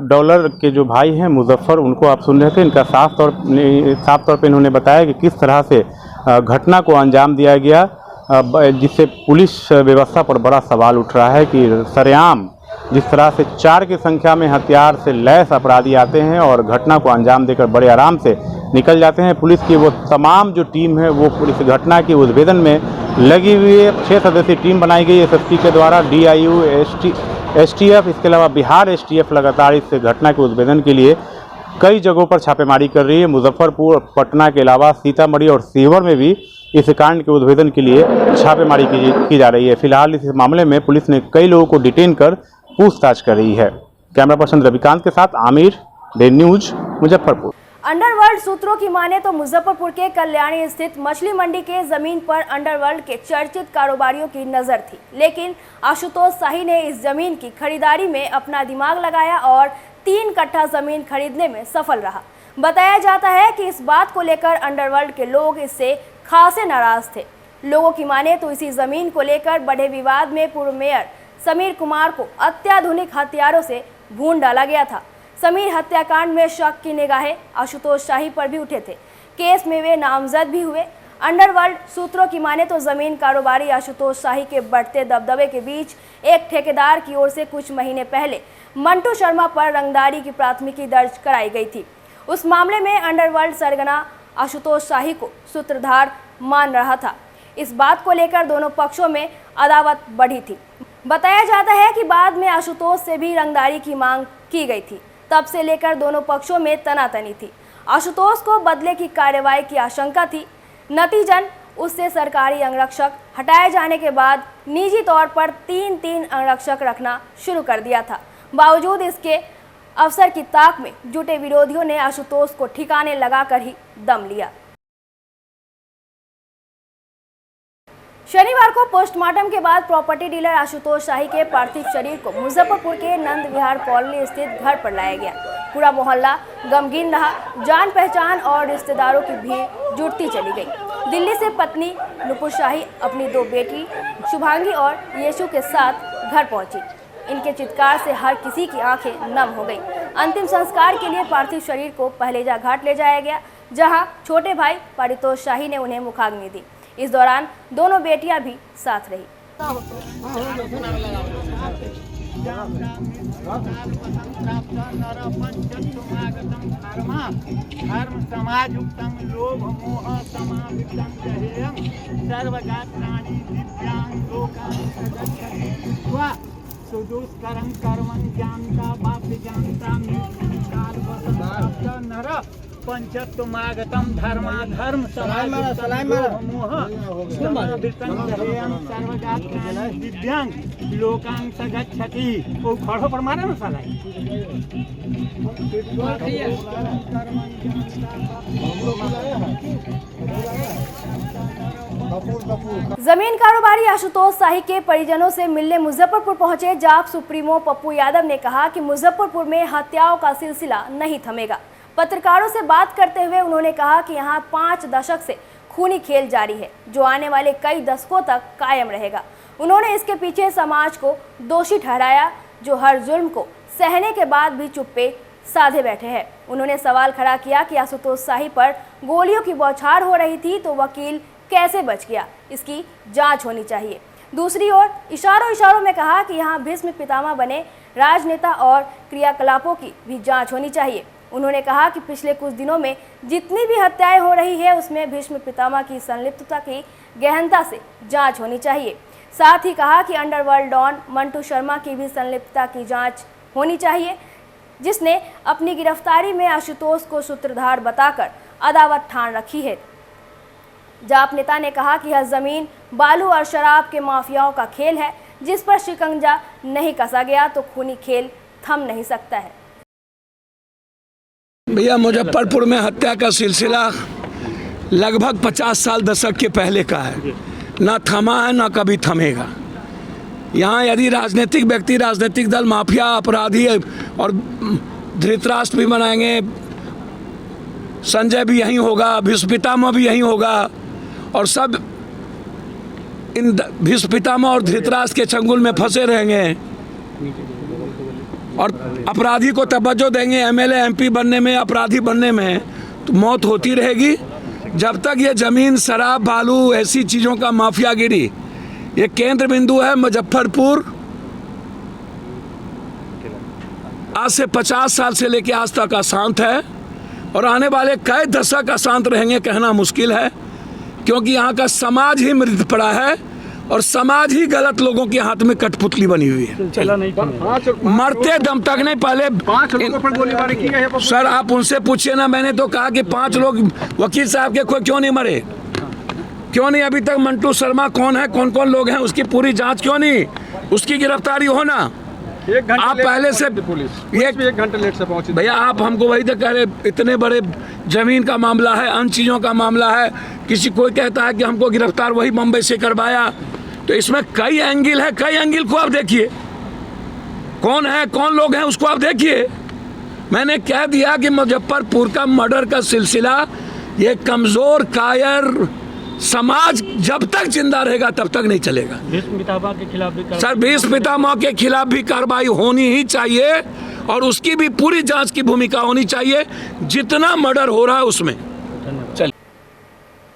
डॉलर के जो भाई हैं मुजफ्फर, उनको आप सुन रहे थे। इनका साफ तौर पे इन्होंने बताया कि किस तरह से घटना को अंजाम दिया गया, जिससे पुलिस व्यवस्था पर बड़ा सवाल उठ रहा है कि सरेआम जिस तरह से 4 की संख्या में हथियार से लैस अपराधी आते हैं और घटना को अंजाम देकर बड़े आराम से निकल जाते हैं। पुलिस की वो तमाम जो टीम है वो पुलिस घटना की उद्भेदन में लगी हुई है। 6 सदस्यीय टीम बनाई गई है एसएसपी के द्वारा, DIU, STF, इसके अलावा बिहार STF लगातार इस घटना के उद्भेदन के लिए कई जगहों पर छापेमारी कर रही है। मुजफ्फरपुर, पटना के अलावा सीतामढ़ी और सीहोर में भी इस कांड के उद्भेदन के लिए छापेमारी की जा रही है। फिलहाल इस मामले में पुलिस ने कई लोगों को डिटेन कर पूछताछ कर रही है। कैमरा पर्सन रविकांत के साथ Aamir, day news, Muzaffarpur. Underworld सूत्रों की माने तो मुजफ्फरपुर के कल्याणी स्थित मछली मंडी के जमीन पर अंडरवर्ल्ड के चर्चित कारोबारियों की नजर थी, लेकिन आशुतोष शाही ने इस जमीन की खरीदारी में अपना दिमाग लगाया और 3 कट्ठा जमीन खरीदने में सफल रहा। बताया जाता है कि इस बात को लेकर अंडरवर्ल्ड के लोग इससे खासे नाराज थे। लोगों की माने तो इसी जमीन को लेकर बढ़े विवाद में पूर्व मेयर समीर कुमार को अत्याधुनिक हथियारों से भून डाला गया था। समीर हत्याकांड में शक की निगाहें आशुतोष शाही पर भी उठे थे। केस में वे नामजद भी हुए। अंडरवर्ल्ड सूत्रों की माने तो जमीन कारोबारी आशुतोष शाही के बढ़ते दबदबे के बीच एक ठेकेदार की ओर से कुछ महीने पहले मंटू शर्मा पर रंगदारी की प्राथमिकी दर्ज कराई गई थी। उस मामले में अंडरवर्ल्ड सरगना आशुतोष शाही को सूत्रधार मान रहा था। इस बात को लेकर दोनों पक्षों में अदावत बढ़ी थी। बताया जाता है कि बाद में आशुतोष से भी रंगदारी की मांग की गई थी। तब से लेकर दोनों पक्षों में तनातनी थी। आशुतोष को बदले की कार्रवाई की आशंका थी। नतीजन उससे सरकारी अंगरक्षक हटाए जाने के बाद निजी तौर पर 3 अंगरक्षक रखना शुरू कर दिया था। बावजूद इसके अफसर की ताक में जुटे विरोधियों ने आशुतोष को ठिकाने लगाकर ही दम लिया। शनिवार को पोस्टमार्टम के बाद प्रॉपर्टी डीलर आशुतोष शाही के पार्थिव शरीर को मुजफ्फरपुर के नंद विहार कॉलोनी स्थित घर पर लाया गया। पूरा मोहल्ला गमगीन रहा। जान पहचान और रिश्तेदारों की भीड़ जुटती चली गई। दिल्ली से पत्नी नुपुर शाही अपनी 2 बेटी शुभांगी और येशु के साथ घर पहुंची। इनके चित्कार से हर किसी की आंखें नम हो गई। अंतिम संस्कार के लिए पार्थिव शरीर को पहलेजा घाट ले जाया गया, जहां छोटे भाई पारितोष शाही ने उन्हें मुखाग्नि दी। इस दौरान दोनों बेटियां भी साथ रही। सुदुष्करं कर्मं जानता बाप्य जानता काल नर पंचत्वमागतम धर्मा धर्म दिव्यांग लोकांग सगच्छति। वो खड़ो पर मारे ना साला। जमीन कारोबारी आशुतोष शाही के परिजनों से मिलने मुजफ्फरपुर पहुंचे जाप सुप्रीमो पप्पू यादव ने कहा कि मुजफ्फरपुर में हत्याओं का सिलसिला नहीं थमेगा। पत्रकारों से बात करते हुए उन्होंने कहा कि यहां 5 दशक से खूनी खेल जारी है, जो आने वाले कई दशकों तक कायम रहेगा। उन्होंने इसके पीछे समाज को दोषी ठहराया, जो हर जुल्म को सहने के बाद भी चुप्पे साधे बैठे हैं। उन्होंने सवाल खड़ा किया कि आशुतोष शाही पर गोलियों की बौछार हो रही थी तो वकील कैसे बच गया, इसकी जांच होनी चाहिए। दूसरी ओर इशारों में कहा कि यहाँ भीष्म पितामह बने राजनेता और क्रियाकलापों की भी जांच होनी चाहिए। उन्होंने कहा कि पिछले कुछ दिनों में जितनी भी हत्याएं हो रही है उसमें भीष्म पितामह की संलिप्तता की गहनता से जांच होनी चाहिए। साथ ही कहा कि अंडरवर्ल्ड डॉन मंटू शर्मा की भी संलिप्तता की जांच होनी चाहिए, जिसने अपनी गिरफ्तारी में आशुतोष को सूत्रधार बताकर अदावत ठान रखी है। जाप नेता ने कहा कि यह जमीन, बालू और शराब के माफियाओं का खेल है, जिस पर शिकंजा नहीं कसा गया तो खूनी खेल थम नहीं सकता है। भैया, मुजफ्फरपुर में हत्या का सिलसिला लगभग 50 साल दशक के पहले का है, ना थमा है ना कभी थमेगा। यहाँ यदि राजनीतिक व्यक्ति, राजनीतिक दल, माफिया, अपराधी और धृतराष्ट्र भी बनाएंगे, संजय भी यहीं होगा, भीष्म पितामह भी यहीं होगा, और सब इन भीष्म पितामह और धृतराष्ट्र के चंगुल में फंसे रहेंगे और अपराधी को तवज्जो देंगे एमएलए एमपी बनने में, अपराधी बनने में, तो मौत होती रहेगी। जब तक ये जमीन, शराब, बालू, ऐसी चीज़ों का माफियागिरी ये केंद्र बिंदु है। मुजफ्फरपुर आज से 50 साल से लेकर आज तक अशांत है और आने वाले कई दशक अशांत रहेंगे कहना मुश्किल है, क्योंकि यहाँ का समाज ही मृत पड़ा है और समाज ही गलत लोगों के हाथ में कठपुतली बनी हुई है। मरते दम तक नहीं, पहले 5 लोगों पर गोलीबारी की गई है। सर आप उनसे पूछिए ना, मैंने तो कहा कि 5 लोग वकील साहब के कोई क्यों नहीं मरे, क्यों नहीं अभी तक मंटू शर्मा कौन है, कौन कौन लोग हैं, उसकी पूरी जांच क्यों नहीं, उसकी गिरफ्तारी हो ना। आप पहले से पुलिस 1 घंटे लेट से पहुंची भैया। आप हमको वही तो कह रहे, इतने बड़े जमीन का मामला है, अन्य चीज़ों का मामला है, किसी कोई कहता है कि हमको गिरफ्तार वही मुंबई से करवाया, तो इसमें कई एंगल है, कई एंगल को आप देखिए, कौन है, कौन लोग हैं, उसको आप देखिए। मैंने कह दिया कि मुजफ्फरपुर का मर्डर का सिलसिला, ये कमज़ोर कायर समाज जब तक जिंदा रहेगा तब तक नहीं चलेगा। भीष्म पितामह के खिलाफ भी सर, भीष्म पितामह के खिलाफ भी कार्रवाई होनी ही चाहिए और उसकी भी पूरी जांच की भूमिका होनी चाहिए, जितना मर्डर हो रहा है उसमें।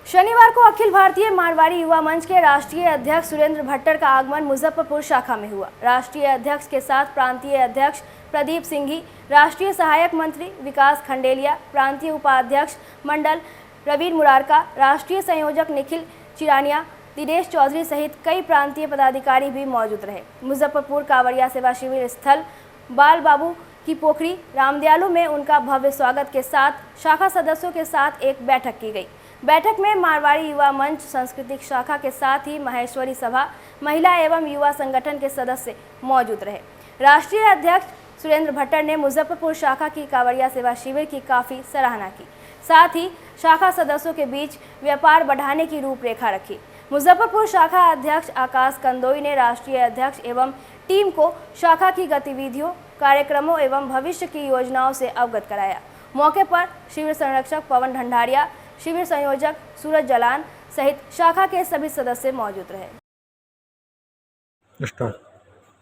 शनिवार को अखिल भारतीय मारवाड़ी युवा मंच के राष्ट्रीय अध्यक्ष सुरेंद्र भट्टर का आगमन मुजफ्फरपुर शाखा में हुआ। राष्ट्रीय अध्यक्ष के साथ प्रांतीय अध्यक्ष प्रदीप सिंघी, राष्ट्रीय सहायक मंत्री विकास खंडेलिया, प्रांतीय उपाध्यक्ष मंडल रवीर मुरारका, राष्ट्रीय संयोजक निखिल चिरानिया, दिनेश चौधरी सहित कई प्रांतीय पदाधिकारी भी मौजूद रहे। मुजफ्फरपुर कांवड़िया सेवा शिविर स्थल बाल बाबू की पोखरी रामदयालु में उनका भव्य स्वागत के साथ शाखा सदस्यों के साथ एक बैठक की गई। बैठक में मारवाड़ी युवा मंच सांस्कृतिक शाखा के साथ ही महेश्वरी सभा, महिला एवं युवा संगठन के सदस्य मौजूद रहे। राष्ट्रीय अध्यक्ष सुरेंद्र भट्टर ने मुजफ्फरपुर शाखा की कांवड़िया सेवा शिविर की काफ़ी सराहना की, साथ ही शाखा सदस्यों के बीच व्यापार बढ़ाने की रूपरेखा रखी। मुजफ्फरपुर शाखा अध्यक्ष आकाश कंदोई ने राष्ट्रीय अध्यक्ष एवं टीम को शाखा की गतिविधियों, कार्यक्रमों एवं भविष्य की योजनाओं से अवगत कराया। मौके पर शिविर संरक्षक पवन ढंढारिया, शिविर संयोजक सूरज जलान सहित शाखा के सभी सदस्य मौजूद रहे।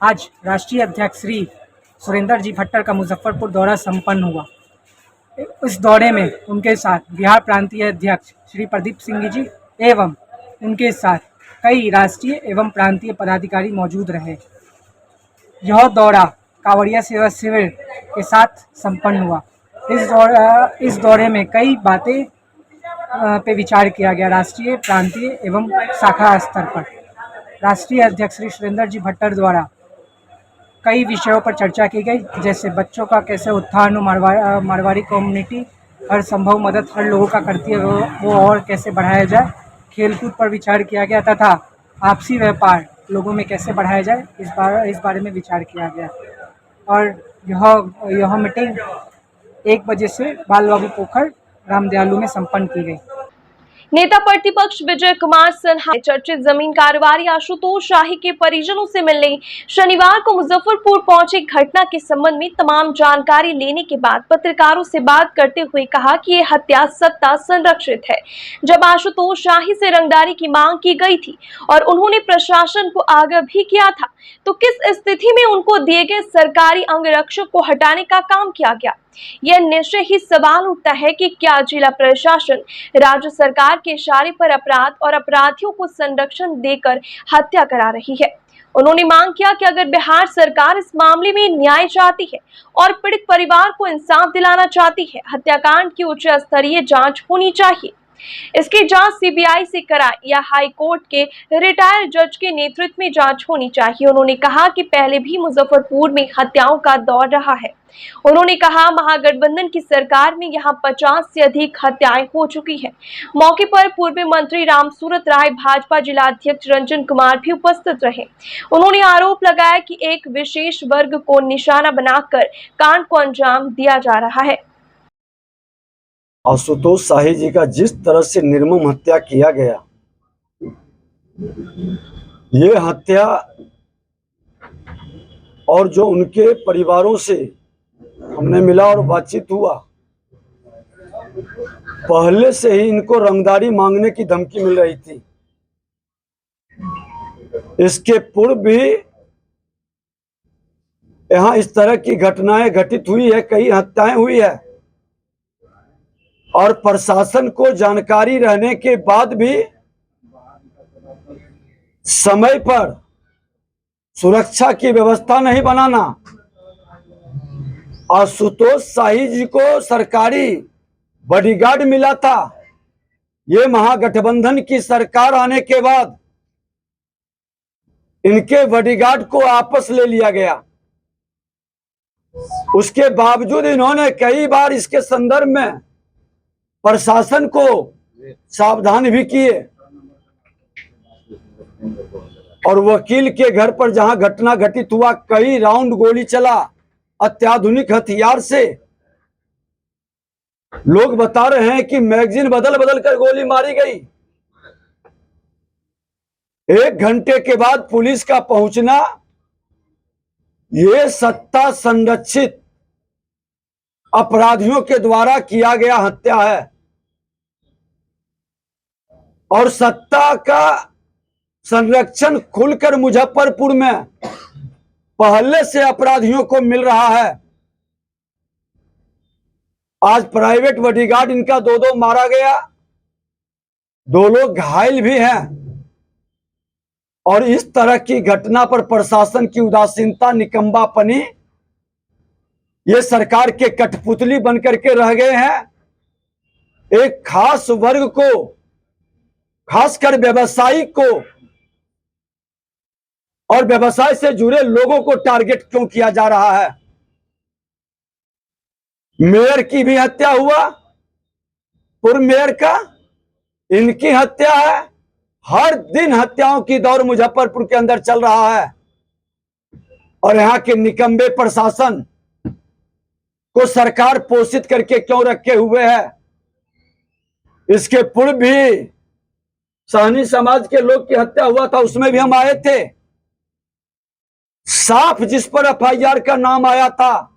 आज राष्ट्रीय अध्यक्ष श्री सुरेंद्र जी भट्टर का मुजफ्फरपुर दौरा संपन्न हुआ। इस दौरे में उनके साथ बिहार प्रांतीय अध्यक्ष श्री प्रदीप सिंह जी एवं उनके साथ कई राष्ट्रीय एवं प्रांतीय पदाधिकारी मौजूद रहे। यह दौरा कांवड़िया सेवा शिविर के साथ संपन्न हुआ। इस दौरे में कई बातें पे विचार किया गया, राष्ट्रीय, प्रांतीय एवं शाखा स्तर पर। राष्ट्रीय अध्यक्ष श्री सुरेंद्र जी भट्टर द्वारा कई विषयों पर चर्चा की गई, जैसे बच्चों का कैसे उत्थान हो, मारवाड़ी कम्युनिटी हर संभव मदद हर लोगों का करती है वो और कैसे बढ़ाया जाए, खेलकूद पर विचार किया गया तथा आपसी व्यापार लोगों में कैसे बढ़ाया जाए, इस बारे में विचार किया गया। और यह मीटिंग 1 बजे से बाल बाबू पोखर रामदयालु में संपन्न की गई। नेता प्रतिपक्ष विजय कुमार सिन्हा ने चर्चित जमीन कारोबारी आशुतोष शाही के परिजनों से मिलने शनिवार को मुजफ्फरपुर पहुंचे। घटना के संबंध में तमाम जानकारी लेने के बाद पत्रकारों से बात करते हुए कहा कि यह हत्या सत्ता संरक्षित है। जब आशुतोष शाही से रंगदारी की मांग की गई थी और उन्होंने प्रशासन को आगाह भी किया था, तो किस स्थिति में उनको दिए गए सरकारी अंगरक्षक को हटाने का काम किया गया? यह निश्चय ही सवाल उठता है कि क्या जिला प्रशासन राज्य सरकार के इशारे पर अपराध और अपराधियों को संरक्षण देकर हत्या करा रही है। उन्होंने मांग किया कि अगर बिहार सरकार इस मामले में न्याय चाहती है और पीड़ित परिवार को इंसाफ दिलाना चाहती है, हत्याकांड की उच्च स्तरीय जांच होनी चाहिए। इसकी जांच सीबीआई से कराए या हाई कोर्ट के रिटायर्ड जज के नेतृत्व में जांच होनी चाहिए। उन्होंने कहा कि पहले भी मुजफ्फरपुर में हत्याओं का दौर रहा है। उन्होंने कहा महागठबंधन की सरकार में यहां 50 से अधिक हत्याएं हो चुकी हैं। मौके पर पूर्व मंत्री रामसूरत राय, भाजपा जिला अध्यक्ष रंजन कुमार भी उपस्थित रहे। उन्होंने आरोप लगाया कि एक विशेष वर्ग को निशाना बनाकर कांड को अंजाम दिया जा रहा है। आशुतोष शाही जी का जिस तरह से निर्मम हत्या किया गया, ये हत्या और जो उनके परिवारों से हमने मिला और बातचीत हुआ, पहले से ही इनको रंगदारी मांगने की धमकी मिल रही थी। इसके पूर्व भी यहाँ इस तरह की घटनाएं घटित हुई है, कई हत्याएं हुई है और प्रशासन को जानकारी रहने के बाद भी समय पर सुरक्षा की व्यवस्था नहीं बनाना। आशुतोष शाही जी को सरकारी बॉडीगार्ड मिला था। ये महागठबंधन की सरकार आने के बाद इनके बॉडीगार्ड को वापस ले लिया गया। उसके बावजूद इन्होंने कई बार इसके संदर्भ में प्रशासन को सावधान भी किए और वकील के घर पर जहां घटना घटित हुआ, कई राउंड गोली चला अत्याधुनिक हथियार से। लोग बता रहे हैं कि मैगजीन बदल बदल कर गोली मारी गई। 1 घंटे के बाद पुलिस का पहुंचना, ये सत्ता संरक्षित अपराधियों के द्वारा किया गया हत्या है और सत्ता का संरक्षण खुलकर मुजफ्फरपुर में पहले से अपराधियों को मिल रहा है। आज प्राइवेट बॉडीगार्ड इनका 2 मारा गया, 2 लोग घायल भी हैं और इस तरह की घटना पर प्रशासन की उदासीनता, निकम्बापनी, ये सरकार के कठपुतली बनकर के रह गए हैं। एक खास वर्ग को, खासकर व्यवसायी को और व्यवसाय से जुड़े लोगों को टारगेट क्यों किया जा रहा है? मेयर की भी हत्या हुआ, पूर्व मेयर का, इनकी हत्या है। हर दिन हत्याओं की दौर मुजफ्फरपुर के अंदर चल रहा है और यहाँ के निकम्बे प्रशासन को सरकार पोषित करके क्यों रखे हुए है? इसके पूर्व भी सहनी समाज के लोग की हत्या हुआ था, उसमें भी हम आए थे। साफ जिस पर एफआईआर का नाम आया था,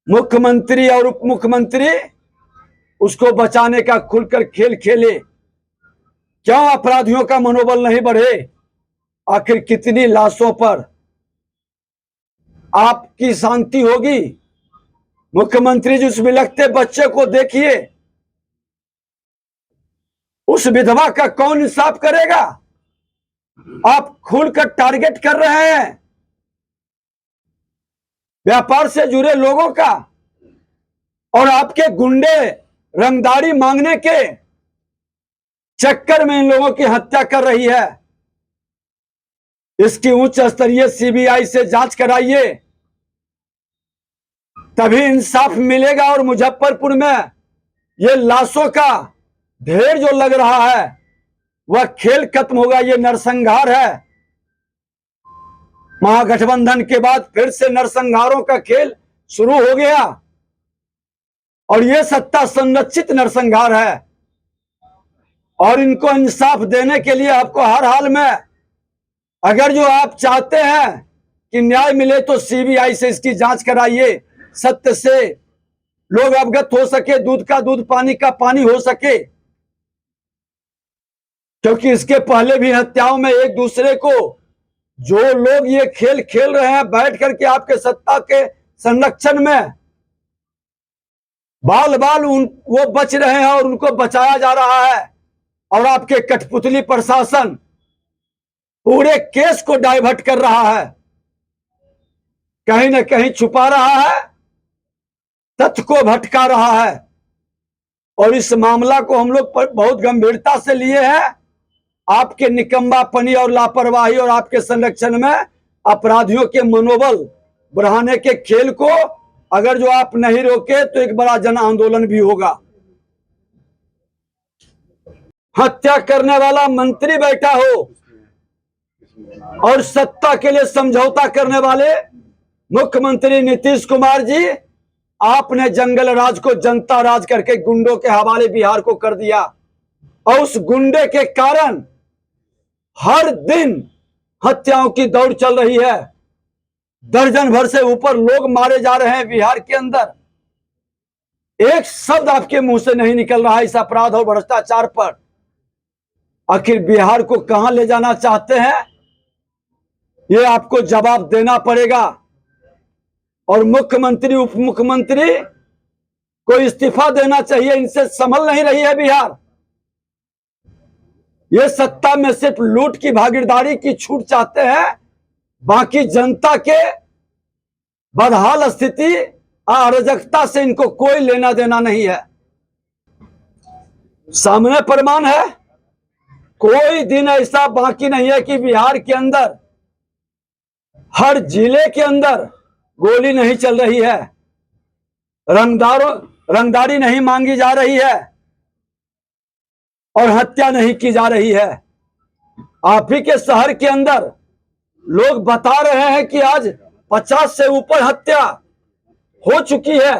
मुख्यमंत्री और उप मुख्यमंत्री उसको बचाने का खुलकर खेल खेले। क्यों अपराधियों का मनोबल नहीं बढ़े? आखिर कितनी लाशों पर आपकी शांति होगी? मुख्यमंत्री जी उस बिलखते बच्चे को देखिए, उस विधवा का कौन इंसाफ करेगा? आप खुलकर टारगेट कर रहे हैं व्यापार से जुड़े लोगों का और आपके गुंडे रंगदारी मांगने के चक्कर में इन लोगों की हत्या कर रही है। इसकी उच्च स्तरीय सीबीआई से जांच कराइए, तभी इंसाफ मिलेगा और मुजफ्फरपुर में ये लाशों का ढेर जो लग रहा है वह खेल खत्म होगा। ये नरसंहार है। महागठबंधन के बाद फिर से नरसंहारों का खेल शुरू हो गया और ये सत्ता संरक्षित नरसंहार है। और इनको इंसाफ देने के लिए आपको हर हाल में, अगर जो आप चाहते हैं कि न्याय मिले, तो सीबीआई से इसकी जांच कराइए, सत्य से लोग अवगत हो सके, दूध का दूध पानी का पानी हो सके। क्योंकि इसके पहले भी हत्याओं में एक दूसरे को, जो लोग ये खेल खेल रहे हैं बैठ करके आपके सत्ता के संरक्षण में, बाल बाल वो बच रहे हैं और उनको बचाया जा रहा है। और आपके कठपुतली प्रशासन पूरे केस को डाइवर्ट कर रहा है, कहीं न कहीं छुपा रहा है, तथ्य को भटका रहा है। और इस मामला को हम लोग बहुत गंभीरता से लिए हैं। आपके निकम्बापनी और लापरवाही और आपके संरक्षण में अपराधियों के मनोबल बढ़ाने के खेल को अगर जो आप नहीं रोके तो एक बड़ा जन आंदोलन भी होगा। हत्या करने वाला मंत्री बैठा हो और सत्ता के लिए समझौता करने वाले मुख्यमंत्री नीतीश कुमार जी, आपने जंगल राज को जनता राज करके गुंडों के हवाले बिहार को कर दिया। और उस गुंडे के कारण हर दिन हत्याओं की दौड़ चल रही है। दर्जन भर से ऊपर लोग मारे जा रहे हैं बिहार के अंदर। एक शब्द आपके मुंह से नहीं निकल रहा है इस अपराध और भ्रष्टाचार पर। आखिर बिहार को कहां ले जाना चाहते हैं, ये आपको जवाब देना पड़ेगा। और मुख्यमंत्री उप मुख्यमंत्री को इस्तीफा देना चाहिए, इनसे संभल नहीं रही है बिहार। ये सत्ता में सिर्फ लूट की भागीदारी की छूट चाहते हैं, बाकी जनता के बदहाल स्थिति अराजकता से इनको कोई लेना देना नहीं है। सामने प्रमाण है, कोई दिन ऐसा बाकी नहीं है कि बिहार के अंदर हर जिले के अंदर गोली नहीं चल रही है, रंगदारी नहीं मांगी जा रही है और हत्या नहीं की जा रही है। आप ही के शहर के अंदर लोग बता रहे हैं कि आज 50 से ऊपर हत्या हो चुकी है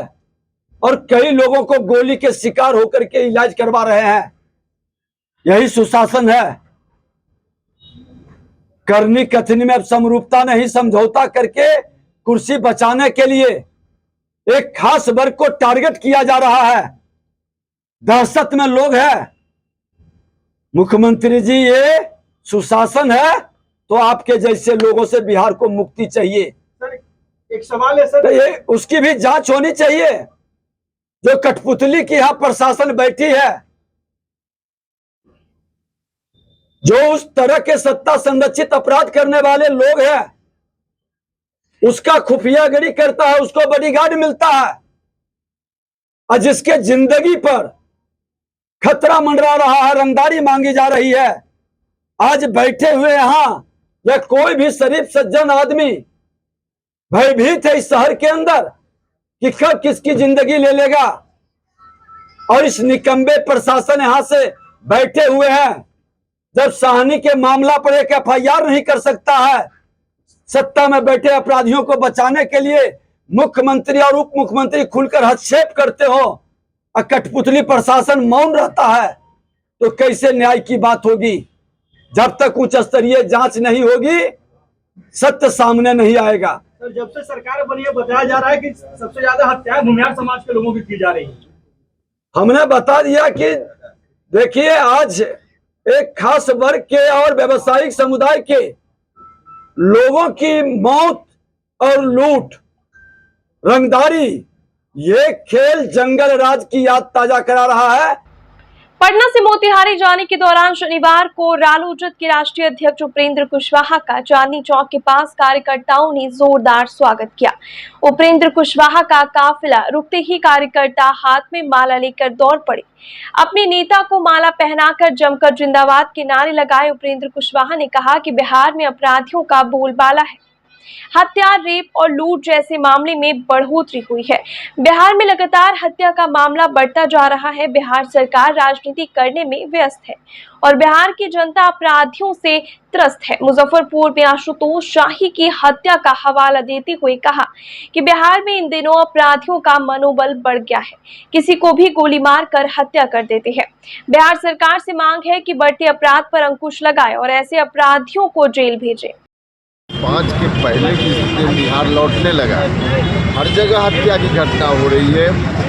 और कई लोगों को गोली के शिकार होकर के इलाज करवा रहे हैं। यही सुशासन है। करनी कथनी में अब समरूपता नहीं, समझौता करके कुर्सी बचाने के लिए एक खास वर्ग को टारगेट किया जा रहा है। दहशत में लोग हैं। मुख्यमंत्री जी, ये सुशासन है तो आपके जैसे लोगों से बिहार को मुक्ति चाहिए। सर, एक सवाल है सर, तो ये उसकी भी जांच होनी चाहिए। जो कठपुतली की यहां प्रशासन बैठी है, जो उस तरह के सत्ता संरक्षित अपराध करने वाले लोग हैं, उसका खुफियागिरी करता है, उसको बॉडीगार्ड मिलता है। और जिसके जिंदगी पर खतरा मंडरा रहा है, रंगदारी मांगी जा रही है, आज बैठे हुए यहां या कोई भी शरीफ सज्जन आदमी भयभीत है इस शहर के अंदर कि कब किसकी जिंदगी ले लेगा। और इस निकम्बे प्रशासन यहां से बैठे हुए हैं। जब साहनी के मामला पर एक FIR नहीं कर सकता है, सत्ता में बैठे अपराधियों को बचाने के लिए मुख्यमंत्री और उप मुख्यमंत्री खुलकर हस्तक्षेप करते हो और कठपुतली प्रशासन मौन रहता है, तो कैसे न्याय की बात होगी। जब तक उच्च स्तरीय जांच नहीं होगी, सत्य सामने नहीं आएगा। सर, जब से सरकार बनी है बताया जा रहा है कि सबसे ज्यादा हत्याएं भूमिहार समाज के लोगों की जा रही है। हमने बता दिया कि देखिए, आज एक खास वर्ग के और व्यवसायिक समुदाय के लोगों की मौत और लूट, रंगदारी, ये खेल जंगल राज की याद ताजा करा रहा है। पटना से मोतिहारी जाने के दौरान शनिवार को रालोजत के राष्ट्रीय अध्यक्ष उपेंद्र कुशवाहा का चांदनी चौक के पास कार्यकर्ताओं ने जोरदार स्वागत किया। उपेंद्र कुशवाहा का काफिला रुकते ही कार्यकर्ता हाथ में माला लेकर दौड़ पड़े। अपने नेता को माला पहनाकर जमकर जिंदाबाद के नारे लगाए। उपेंद्र कुशवाहा ने कहा कि बिहार में अपराधियों का बोलबाला है। हत्या, रेप और लूट जैसे मामले में बढ़ोतरी हुई है। बिहार में लगातार हत्या का मामला बढ़ता जा रहा है। बिहार सरकार राजनीति करने में व्यस्त है और बिहार की जनता अपराधियों से त्रस्त है। मुजफ्फरपुर में आशुतोष शाही की हत्या का हवाला देते हुए कहा कि बिहार में इन दिनों अपराधियों का मनोबल बढ़ गया है, किसी को भी गोली मार कर हत्या कर देते हैं। बिहार सरकार से मांग है कि बढ़ते अपराध पर अंकुश लगाए और ऐसे अपराधियों को जेल भेजे। 5 के पहले की स्थिति में बिहार लौटने लगा है। हर जगह हत्या की घटना हो रही है,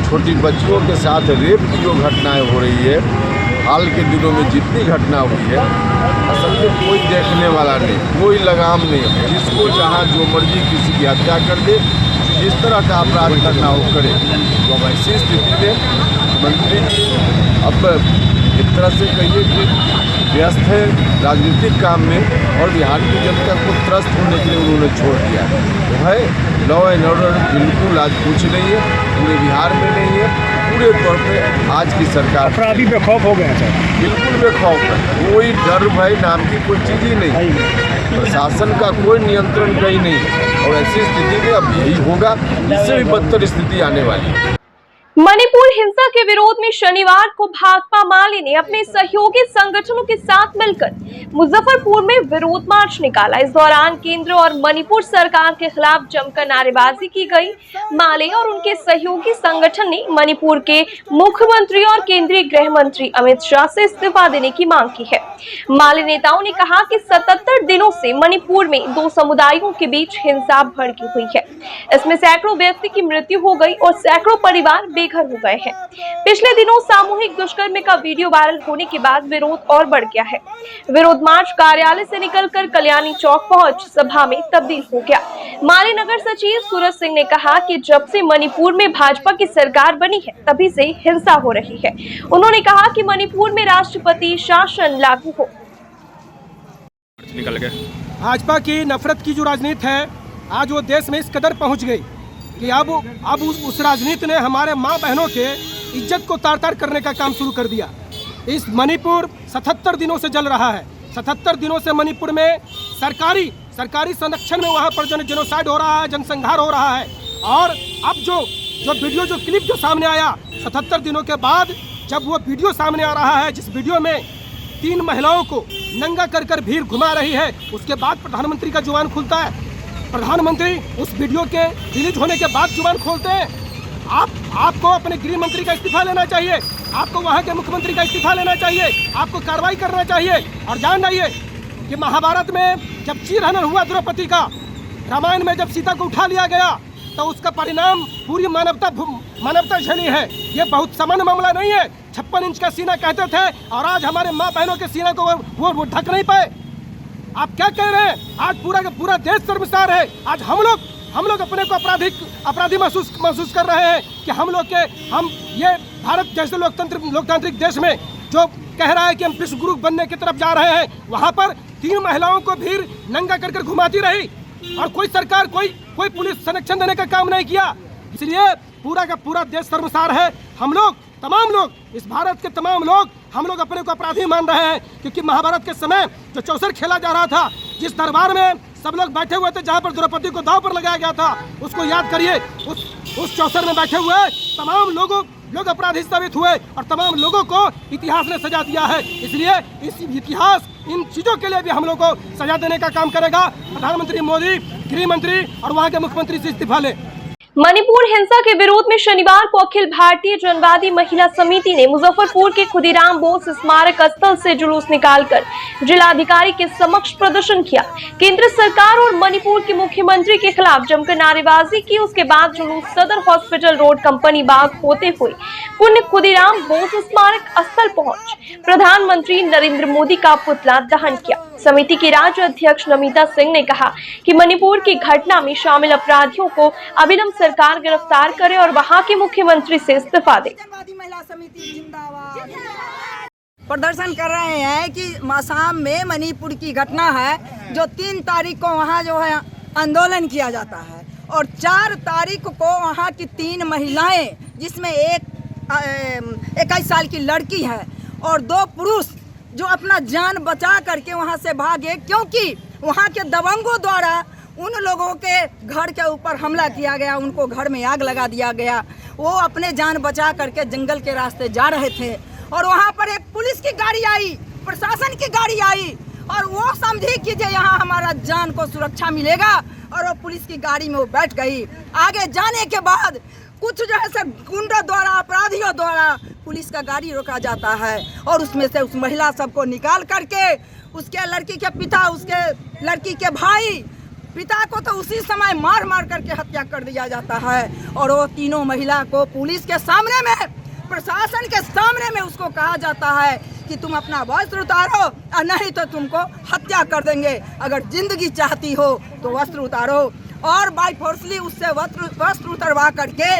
छोटी बच्चियों के साथ रेप की जो घटनाएं हो रही है, हाल के दिनों में जितनी घटना हुई है, असल में कोई देखने वाला नहीं, कोई लगाम नहीं है। जिसको जहाँ जो मर्जी किसी की हत्या कर दे, जिस तरह का अपराध करना हो करे। तो ऐसी स्थिति में मंत्री जी अब एक तरह से कहिए कि व्यस्त है राजनीतिक काम में और बिहार की जनता को त्रस्त होने के लिए उन्होंने छोड़ दिया है। तो है लॉ एंड ऑर्डर बिल्कुल आज कुछ नहीं है, पूरे बिहार में नहीं है। पूरे तौर पे आज की सरकार अपराधी बेखौफ हो गए हैं। बिल्कुल बेखौफ है, कोई डर भय नाम की कोई चीज़ ही नहीं, प्रशासन का कोई नियंत्रण कहीं नहीं है। और ऐसी स्थिति में अब यही होगा, इससे भी बदतर स्थिति आने वाली है। मणिपुर हिंसा के विरोध में शनिवार को भाकपा माले ने अपने सहयोगी संगठनों के साथ मिलकर मुजफ्फरपुर में विरोध मार्च निकाला। इस दौरान केंद्र और मणिपुर सरकार के खिलाफ जमकर नारेबाजी की गई। माले और उनके सहयोगी संगठन ने मणिपुर के मुख्यमंत्री और केंद्रीय गृह मंत्री अमित शाह से इस्तीफा देने की मांग की है। माले नेताओं ने कहा कि 77 दिनों से मणिपुर में 2 समुदायों के बीच हिंसा भड़की हुई है। इसमें सैकड़ों व्यक्ति की मृत्यु हो गई और सैकड़ों परिवार घर हो गए हैं। पिछले दिनों सामूहिक दुष्कर्म का वीडियो वायरल होने के बाद विरोध और बढ़ गया है। विरोध मार्च कार्यालय से निकलकर कल्याणी चौक पहुंच सभा में तब्दील हो गया। माले नगर सचिव सूरज सिंह ने कहा कि जब से मणिपुर में भाजपा की सरकार बनी है, तभी से हिंसा हो रही है। उन्होंने कहा कि मणिपुर में राष्ट्रपति शासन लागू हो। भाजपा की नफरत की जो राजनीति है, आज वो देश में इस कदर पहुंच गई कि अब उस राजनीति ने हमारे माँ बहनों के इज्जत को तार-तार करने का काम शुरू कर दिया। इस मणिपुर 77 दिनों से जल रहा है। 77 दिनों से मणिपुर में सरकारी संरक्षण में वहाँ पर जेनोसाइड हो रहा है, जनसंहार हो रहा है। और अब जो वीडियो जो क्लिप जो सामने आया 77 दिनों के बाद, जब वो वीडियो सामने आ रहा है, जिस वीडियो में 3 महिलाओं को नंगा कर भीड़ घुमा रही है, उसके बाद प्रधानमंत्री का जुबान खुलता है। प्रधानमंत्री उस वीडियो के रिलीज होने के बाद जुबान खोलते हैं। आपको अपने गृह मंत्री का इस्तीफा लेना चाहिए, आपको वहाँ के मुख्यमंत्री का इस्तीफा लेना चाहिए, आपको कार्रवाई करना चाहिए। और जान जाइए कि महाभारत में जब चीरहनन हुआ द्रौपदी का, रामायण में जब सीता को उठा लिया गया, तो उसका परिणाम पूरी मानवता झेली है। ये बहुत सामान्य मामला नहीं है। 56 इंच का सीना कहते थे और आज हमारे माँ बहनों के सीना को वो ढक नहीं पाए। आप क्या कह रहे हैं? आज पूरा का पूरा देश शर्मसार है। आज हम लोग अपने को अपराधी महसूस कर रहे हैं कि हम ये भारत जैसे लोकतांत्रिक देश में जो कह रहा है कि हम विश्व गुरु बनने की तरफ जा रहे हैं, वहाँ पर 3 महिलाओं को भीड़ नंगा कर घुमाती रही और कोई सरकार कोई पुलिस संरक्षण देने का काम नहीं किया। इसलिए पूरा का पूरा देश शर्मसार है। तमाम लोग इस भारत के तमाम लोग हम लोग अपने को अपराधी मान रहे हैं, क्योंकि महाभारत के समय जो चौसर खेला जा रहा था, जिस दरबार में सब लोग बैठे हुए थे, जहां पर द्रौपदी को दांव पर लगाया गया था, उसको याद करिए। उस चौसर में बैठे हुए तमाम लोग अपराधी साबित हुए और तमाम लोगों को इतिहास ने सजा दिया है। इसलिए इस इतिहास इन चीजों के लिए भी हम लोग को सजा देने का काम करेगा। प्रधानमंत्री मोदी, गृह मंत्री और वहाँ के मुख्यमंत्री से इस्तीफा ले। मणिपुर हिंसा के विरोध में शनिवार को अखिल भारतीय जनवादी महिला समिति ने मुजफ्फरपुर के खुदीराम बोस स्मारक स्थल से जुलूस निकालकर जिलाधिकारी के समक्ष प्रदर्शन किया। केंद्र सरकार और मणिपुर के मुख्यमंत्री के खिलाफ जमकर नारेबाजी की। उसके बाद जुलूस सदर हॉस्पिटल रोड कंपनी बाग होते हुए पुण्य खुदीराम बोस स्मारक स्थल पहुंच प्रधानमंत्री नरेंद्र मोदी का पुतला दहन किया। समिति की राज्य अध्यक्ष नमिता सिंह ने कहा कि मणिपुर की घटना में शामिल अपराधियों को अविलंब सरकार गिरफ्तार करे और वहां के मुख्यमंत्री से इस्तीफा दे। प्रदर्शन कर रहे हैं कि असम में मणिपुर की घटना है, जो 3 तारीख को वहां जो है आंदोलन किया जाता है और 4 तारीख को वहां की 3 महिलाएं, जिसमें एक 21 साल की लड़की है और 2 पुरुष जो अपना जान बचा करके वहां से भागे, क्योंकि वहां के दबंगों द्वारा उन लोगों के घर के ऊपर हमला किया गया, उनको घर में आग लगा दिया गया। वो अपने जान बचा करके जंगल के रास्ते जा रहे थे और वहाँ पर एक पुलिस की गाड़ी आई, प्रशासन की गाड़ी आई और वो समझी कि जो यहाँ हमारा जान को सुरक्षा मिलेगा और वो पुलिस की गाड़ी में वो बैठ गई। आगे जाने के बाद कुछ जो है गुंडों द्वारा, अपराधियों द्वारा पुलिस का गाड़ी रोका जाता है और उसमें से उस महिला सबको निकाल करके उसके लड़की के पिता, उसके लड़की के भाई, पिता को तो उसी समय मार मार करके हत्या कर दिया जाता है और वो तीनों महिला को पुलिस के सामने में, प्रशासन के सामने में उसको कहा जाता है कि तुम अपना वस्त्र उतारो और नहीं तो तुमको हत्या कर देंगे। अगर जिंदगी चाहती हो तो वस्त्र उतारो और बाई फोर्सली उससे वस्त्र उतरवा करके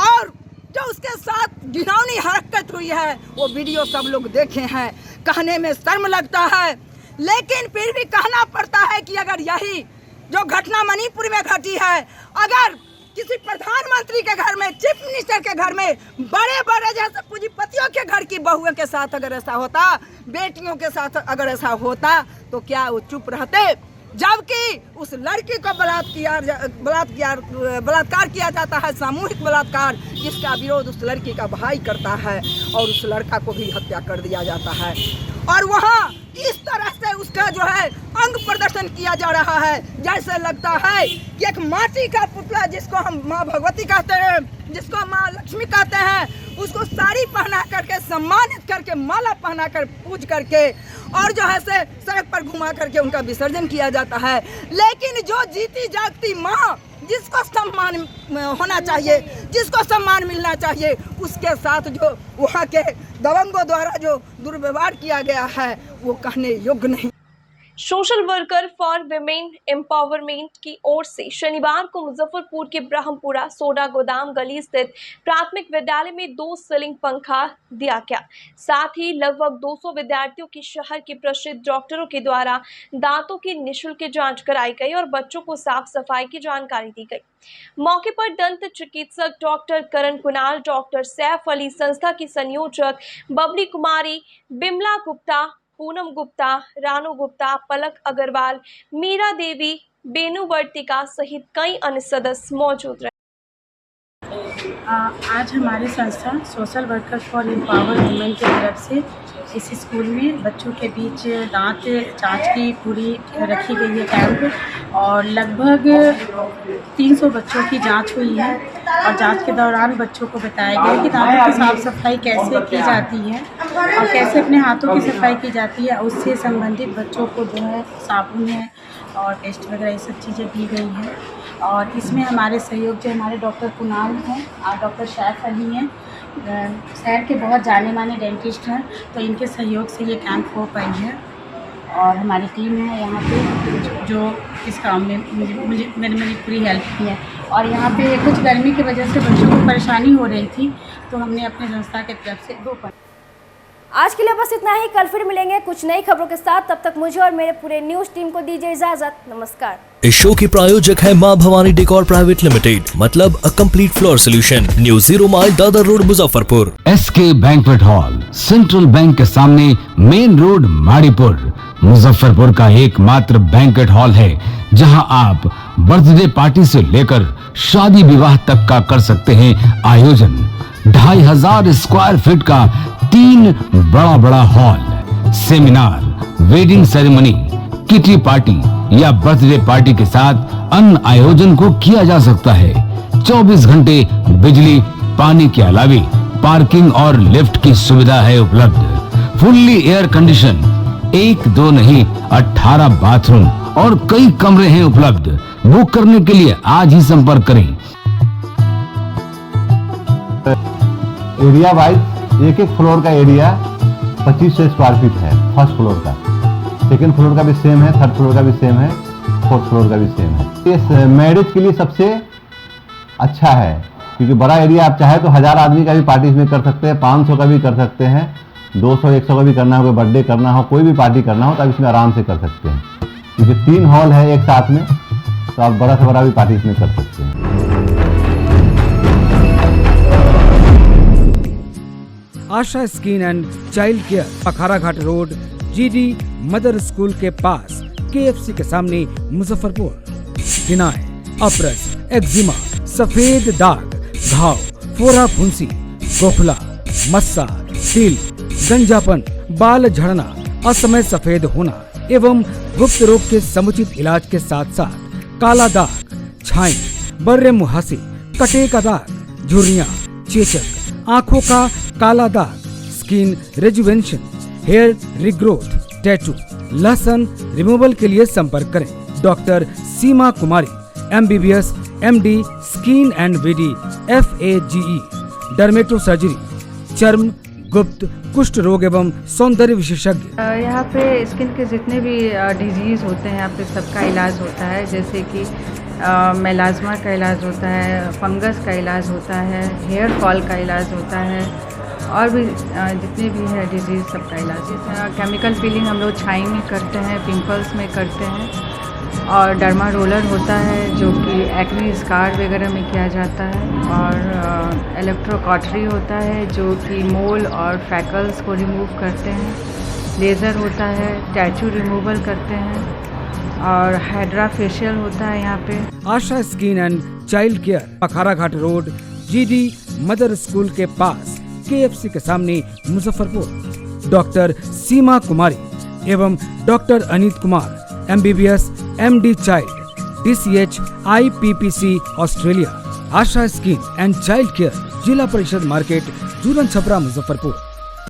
और जो उसके साथ घिनौनी हरकत हुई है वो वीडियो सब लोग देखे हैं। कहने में शर्म लगता है लेकिन फिर भी कहना पड़ता है कि अगर यही जो घटना मणिपुर में घटी है, अगर किसी प्रधानमंत्री के घर में, चीफ मिनिस्टर के घर में, बड़े बड़े जैसे पूंजीपतियों के घर की बहुओं के साथ अगर ऐसा होता, बेटियों के साथ अगर ऐसा होता तो क्या वो चुप रहते? जबकि उस लड़की को बलात्कार किया जाता है, सामूहिक बलात्कार, जिसका विरोध उस लड़की का भाई करता है और उस लड़का को भी हत्या कर दिया जाता है। और वहाँ इस तरह से उसका जो है अंग प्रदर्शन किया जा रहा है जैसे लगता है कि एक माटी का पुतला, जिसको हम माँ भगवती कहते हैं, जिसको माँ लक्ष्मी कहते हैं, उसको साड़ी पहना करके, सम्मानित करके, माला पहना कर, पूज करके और जो है से सड़क पर घुमा करके उनका विसर्जन किया जाता है। लेकिन जो जीती जागती माँ, जिसको सम्मान होना चाहिए, जिसको सम्मान मिलना चाहिए, उसके साथ जो वहाँ के दबंगों द्वारा जो दुर्व्यवहार किया गया है वो कहने योग्य नहीं। Social worker for women empowerment की ओर से शनिवार को मुजफ्फरपुर के ब्रह्मपुरा सोडा गोदाम गली स्थित प्राथमिक विद्यालय में 2 सीलिंग पंखा दिया गया। साथ ही लगभग 200 विद्यार्थियों की शहर के प्रसिद्ध डॉक्टरों के द्वारा दांतों की निःशुल्क जांच कराई गई और बच्चों को साफ सफाई की जानकारी दी गई। मौके पर दंत चिकित्सक डॉक्टर करण कुणाल, डॉक्टर सैफ अली, संस्था की संयोजक बबली कुमारी, बिमला गुप्ता, पूनम गुप्ता, रानू गुप्ता, पलक अग्रवाल, मीरा देवी, बेनू वर्तिका सहित कई अन्य सदस्य मौजूद रहे। आज हमारी संस्था social worker for empower women की तरफ से इस स्कूल में बच्चों के बीच दांत जांच की पूरी रखी गई है कैंप और लगभग 300 बच्चों की जांच हुई है और जांच के दौरान बच्चों को बताया गया कि दांतों की साफ़ सफाई कैसे की जाती है और कैसे अपने हाथों की सफाई की जाती है। उससे संबंधित बच्चों को जो है साबुन है और पेस्ट वगैरह ये सब चीज़ें दी गई हैं। और इसमें हमारे सहयोग जो हमारे डॉक्टर कुणाल हैं और डॉक्टर सैफ अली हैं, शहर के बहुत जाने माने डेंटिस्ट हैं, तो इनके सहयोग से ये कैंप हो पाई है। और हमारी टीम है यहाँ पे जो इस काम में मुझे मेरी पूरी हेल्प की है। और यहाँ पे कुछ गर्मी की वजह से बच्चों को परेशानी हो रही थी तो हमने अपनी संस्था की तरफ से 2 आज के लिए बस इतना ही। कल फिर मिलेंगे कुछ नई खबरों के साथ। तब तक मुझे और मेरे पूरे न्यूज टीम को दीजिए इजाजत। नमस्कार। इस शो के प्रायोजक है मां भवानी डेकोर प्राइवेट लिमिटेड, मतलब a complete floor solution, new 0 mile Dadar road Muzaffarpur. SK banquet hall, central bank के सामने, मेन रोड माड़ीपुर, मुजफ्फरपुर का एकमात्र बैंक्वेट हॉल है जहां आप बर्थडे पार्टी से लेकर शादी विवाह तक का कर सकते हैं आयोजन। 2500 स्क्वायर फीट का 3 बड़ा hall, seminar, wedding ceremony, kitty party या बर्थडे पार्टी के साथ अन्य आयोजन को किया जा सकता है। 24 घंटे बिजली पानी के अलावे पार्किंग और लिफ्ट की सुविधा है उपलब्ध। फुल्ली एयर कंडीशन, 1 2 नहीं 18 बाथरूम और कई कमरे हैं उपलब्ध। बुक करने के लिए आज ही संपर्क करें। एरिया वाइज एक फ्लोर का एरिया 2500 स्क्वायर फीट है फर्स्ट फ्लोर का, सेकंड फ्लोर का भी सेम है, थर्ड फ्लोर का भी सेम है, फोर्थ फ्लोर का भी सेम है। ये मैरिज के लिए सबसे अच्छा है क्योंकि बड़ा एरिया आप चाहे तो 1000 आदमी का भी पार्टी इसमें कर सकते हैं, 500 का भी कर सकते हैं, 200-100 का भी करना हो, कोई बर्थडे करना हो, कोई भी पार्टी करना हो तो आप इसमें आराम से कर सकते हैं क्योंकि 3 हॉल है एक साथ में, तो आप बड़ा से बड़ा भी पार्टी इसमें कर सकते हैं। Asha skin and child care, Akhara Ghat road, GD mother school के पास, KFC के सामने, मुजफ्फरपुर। फिनाइल, अपरस, एक्जिमा, सफेद दाग, घाव, फोड़ा फुंसी, गोखला, मस्सा, तिल, गंजापन, बाल झड़ना, असमय सफेद होना एवं गुप्त रोग के समुचित इलाज के साथ साथ काला दाग, छाई, बर्रे मुहासे, कटे का दाग, झुर्रियां, चेचक, आंखों का काला दाग, स्किन रेजुवेंशन, हेयर रिग्रोथ, टैटू, लहसन रिमूवल के लिए संपर्क करें doctor Seema Kumari, MBBS, MD, skin and VD, FAGE, dermato surgery, चर्म, गुप्त, कुष्ठ रोग एवं सौंदर्य विशेषज्ञ। यहाँ पे स्किन के जितने भी डिजीज़ होते हैं यहाँ पे सबका इलाज होता है, जैसे कि मेलाज्मा का इलाज होता है, फंगस का इलाज होता है, हेयर फॉल का इलाज होता है और भी जितने भी है डिजीज़ सबका इलाज। केमिकल पीलिंग हम लोग छाई में करते हैं, पिंपल्स में करते हैं और डर्मा रोलर होता है जो कि एक्ने स्कार वगैरह में किया जाता है और इलेक्ट्रोकॉटरी होता है जो कि मोल और फ्रैकल्स को रिमूव करते हैं, लेज़र होता है, टैटू रिमूवल करते हैं और हाइड्रा फेशियल होता है यहाँ पे। Asha skin and child care, Akhara Ghat road, GD mother school के पास, KFC के सामने, मुजफ्फरपुर। डॉक्टर सीमा कुमारी एवं doctor Aneet Kumar, MBBS, MD child, DCH, IPPC Australia. Asha skin and child care, जिला परिषद मार्केट, जूलन छपरा, मुजफ्फरपुर।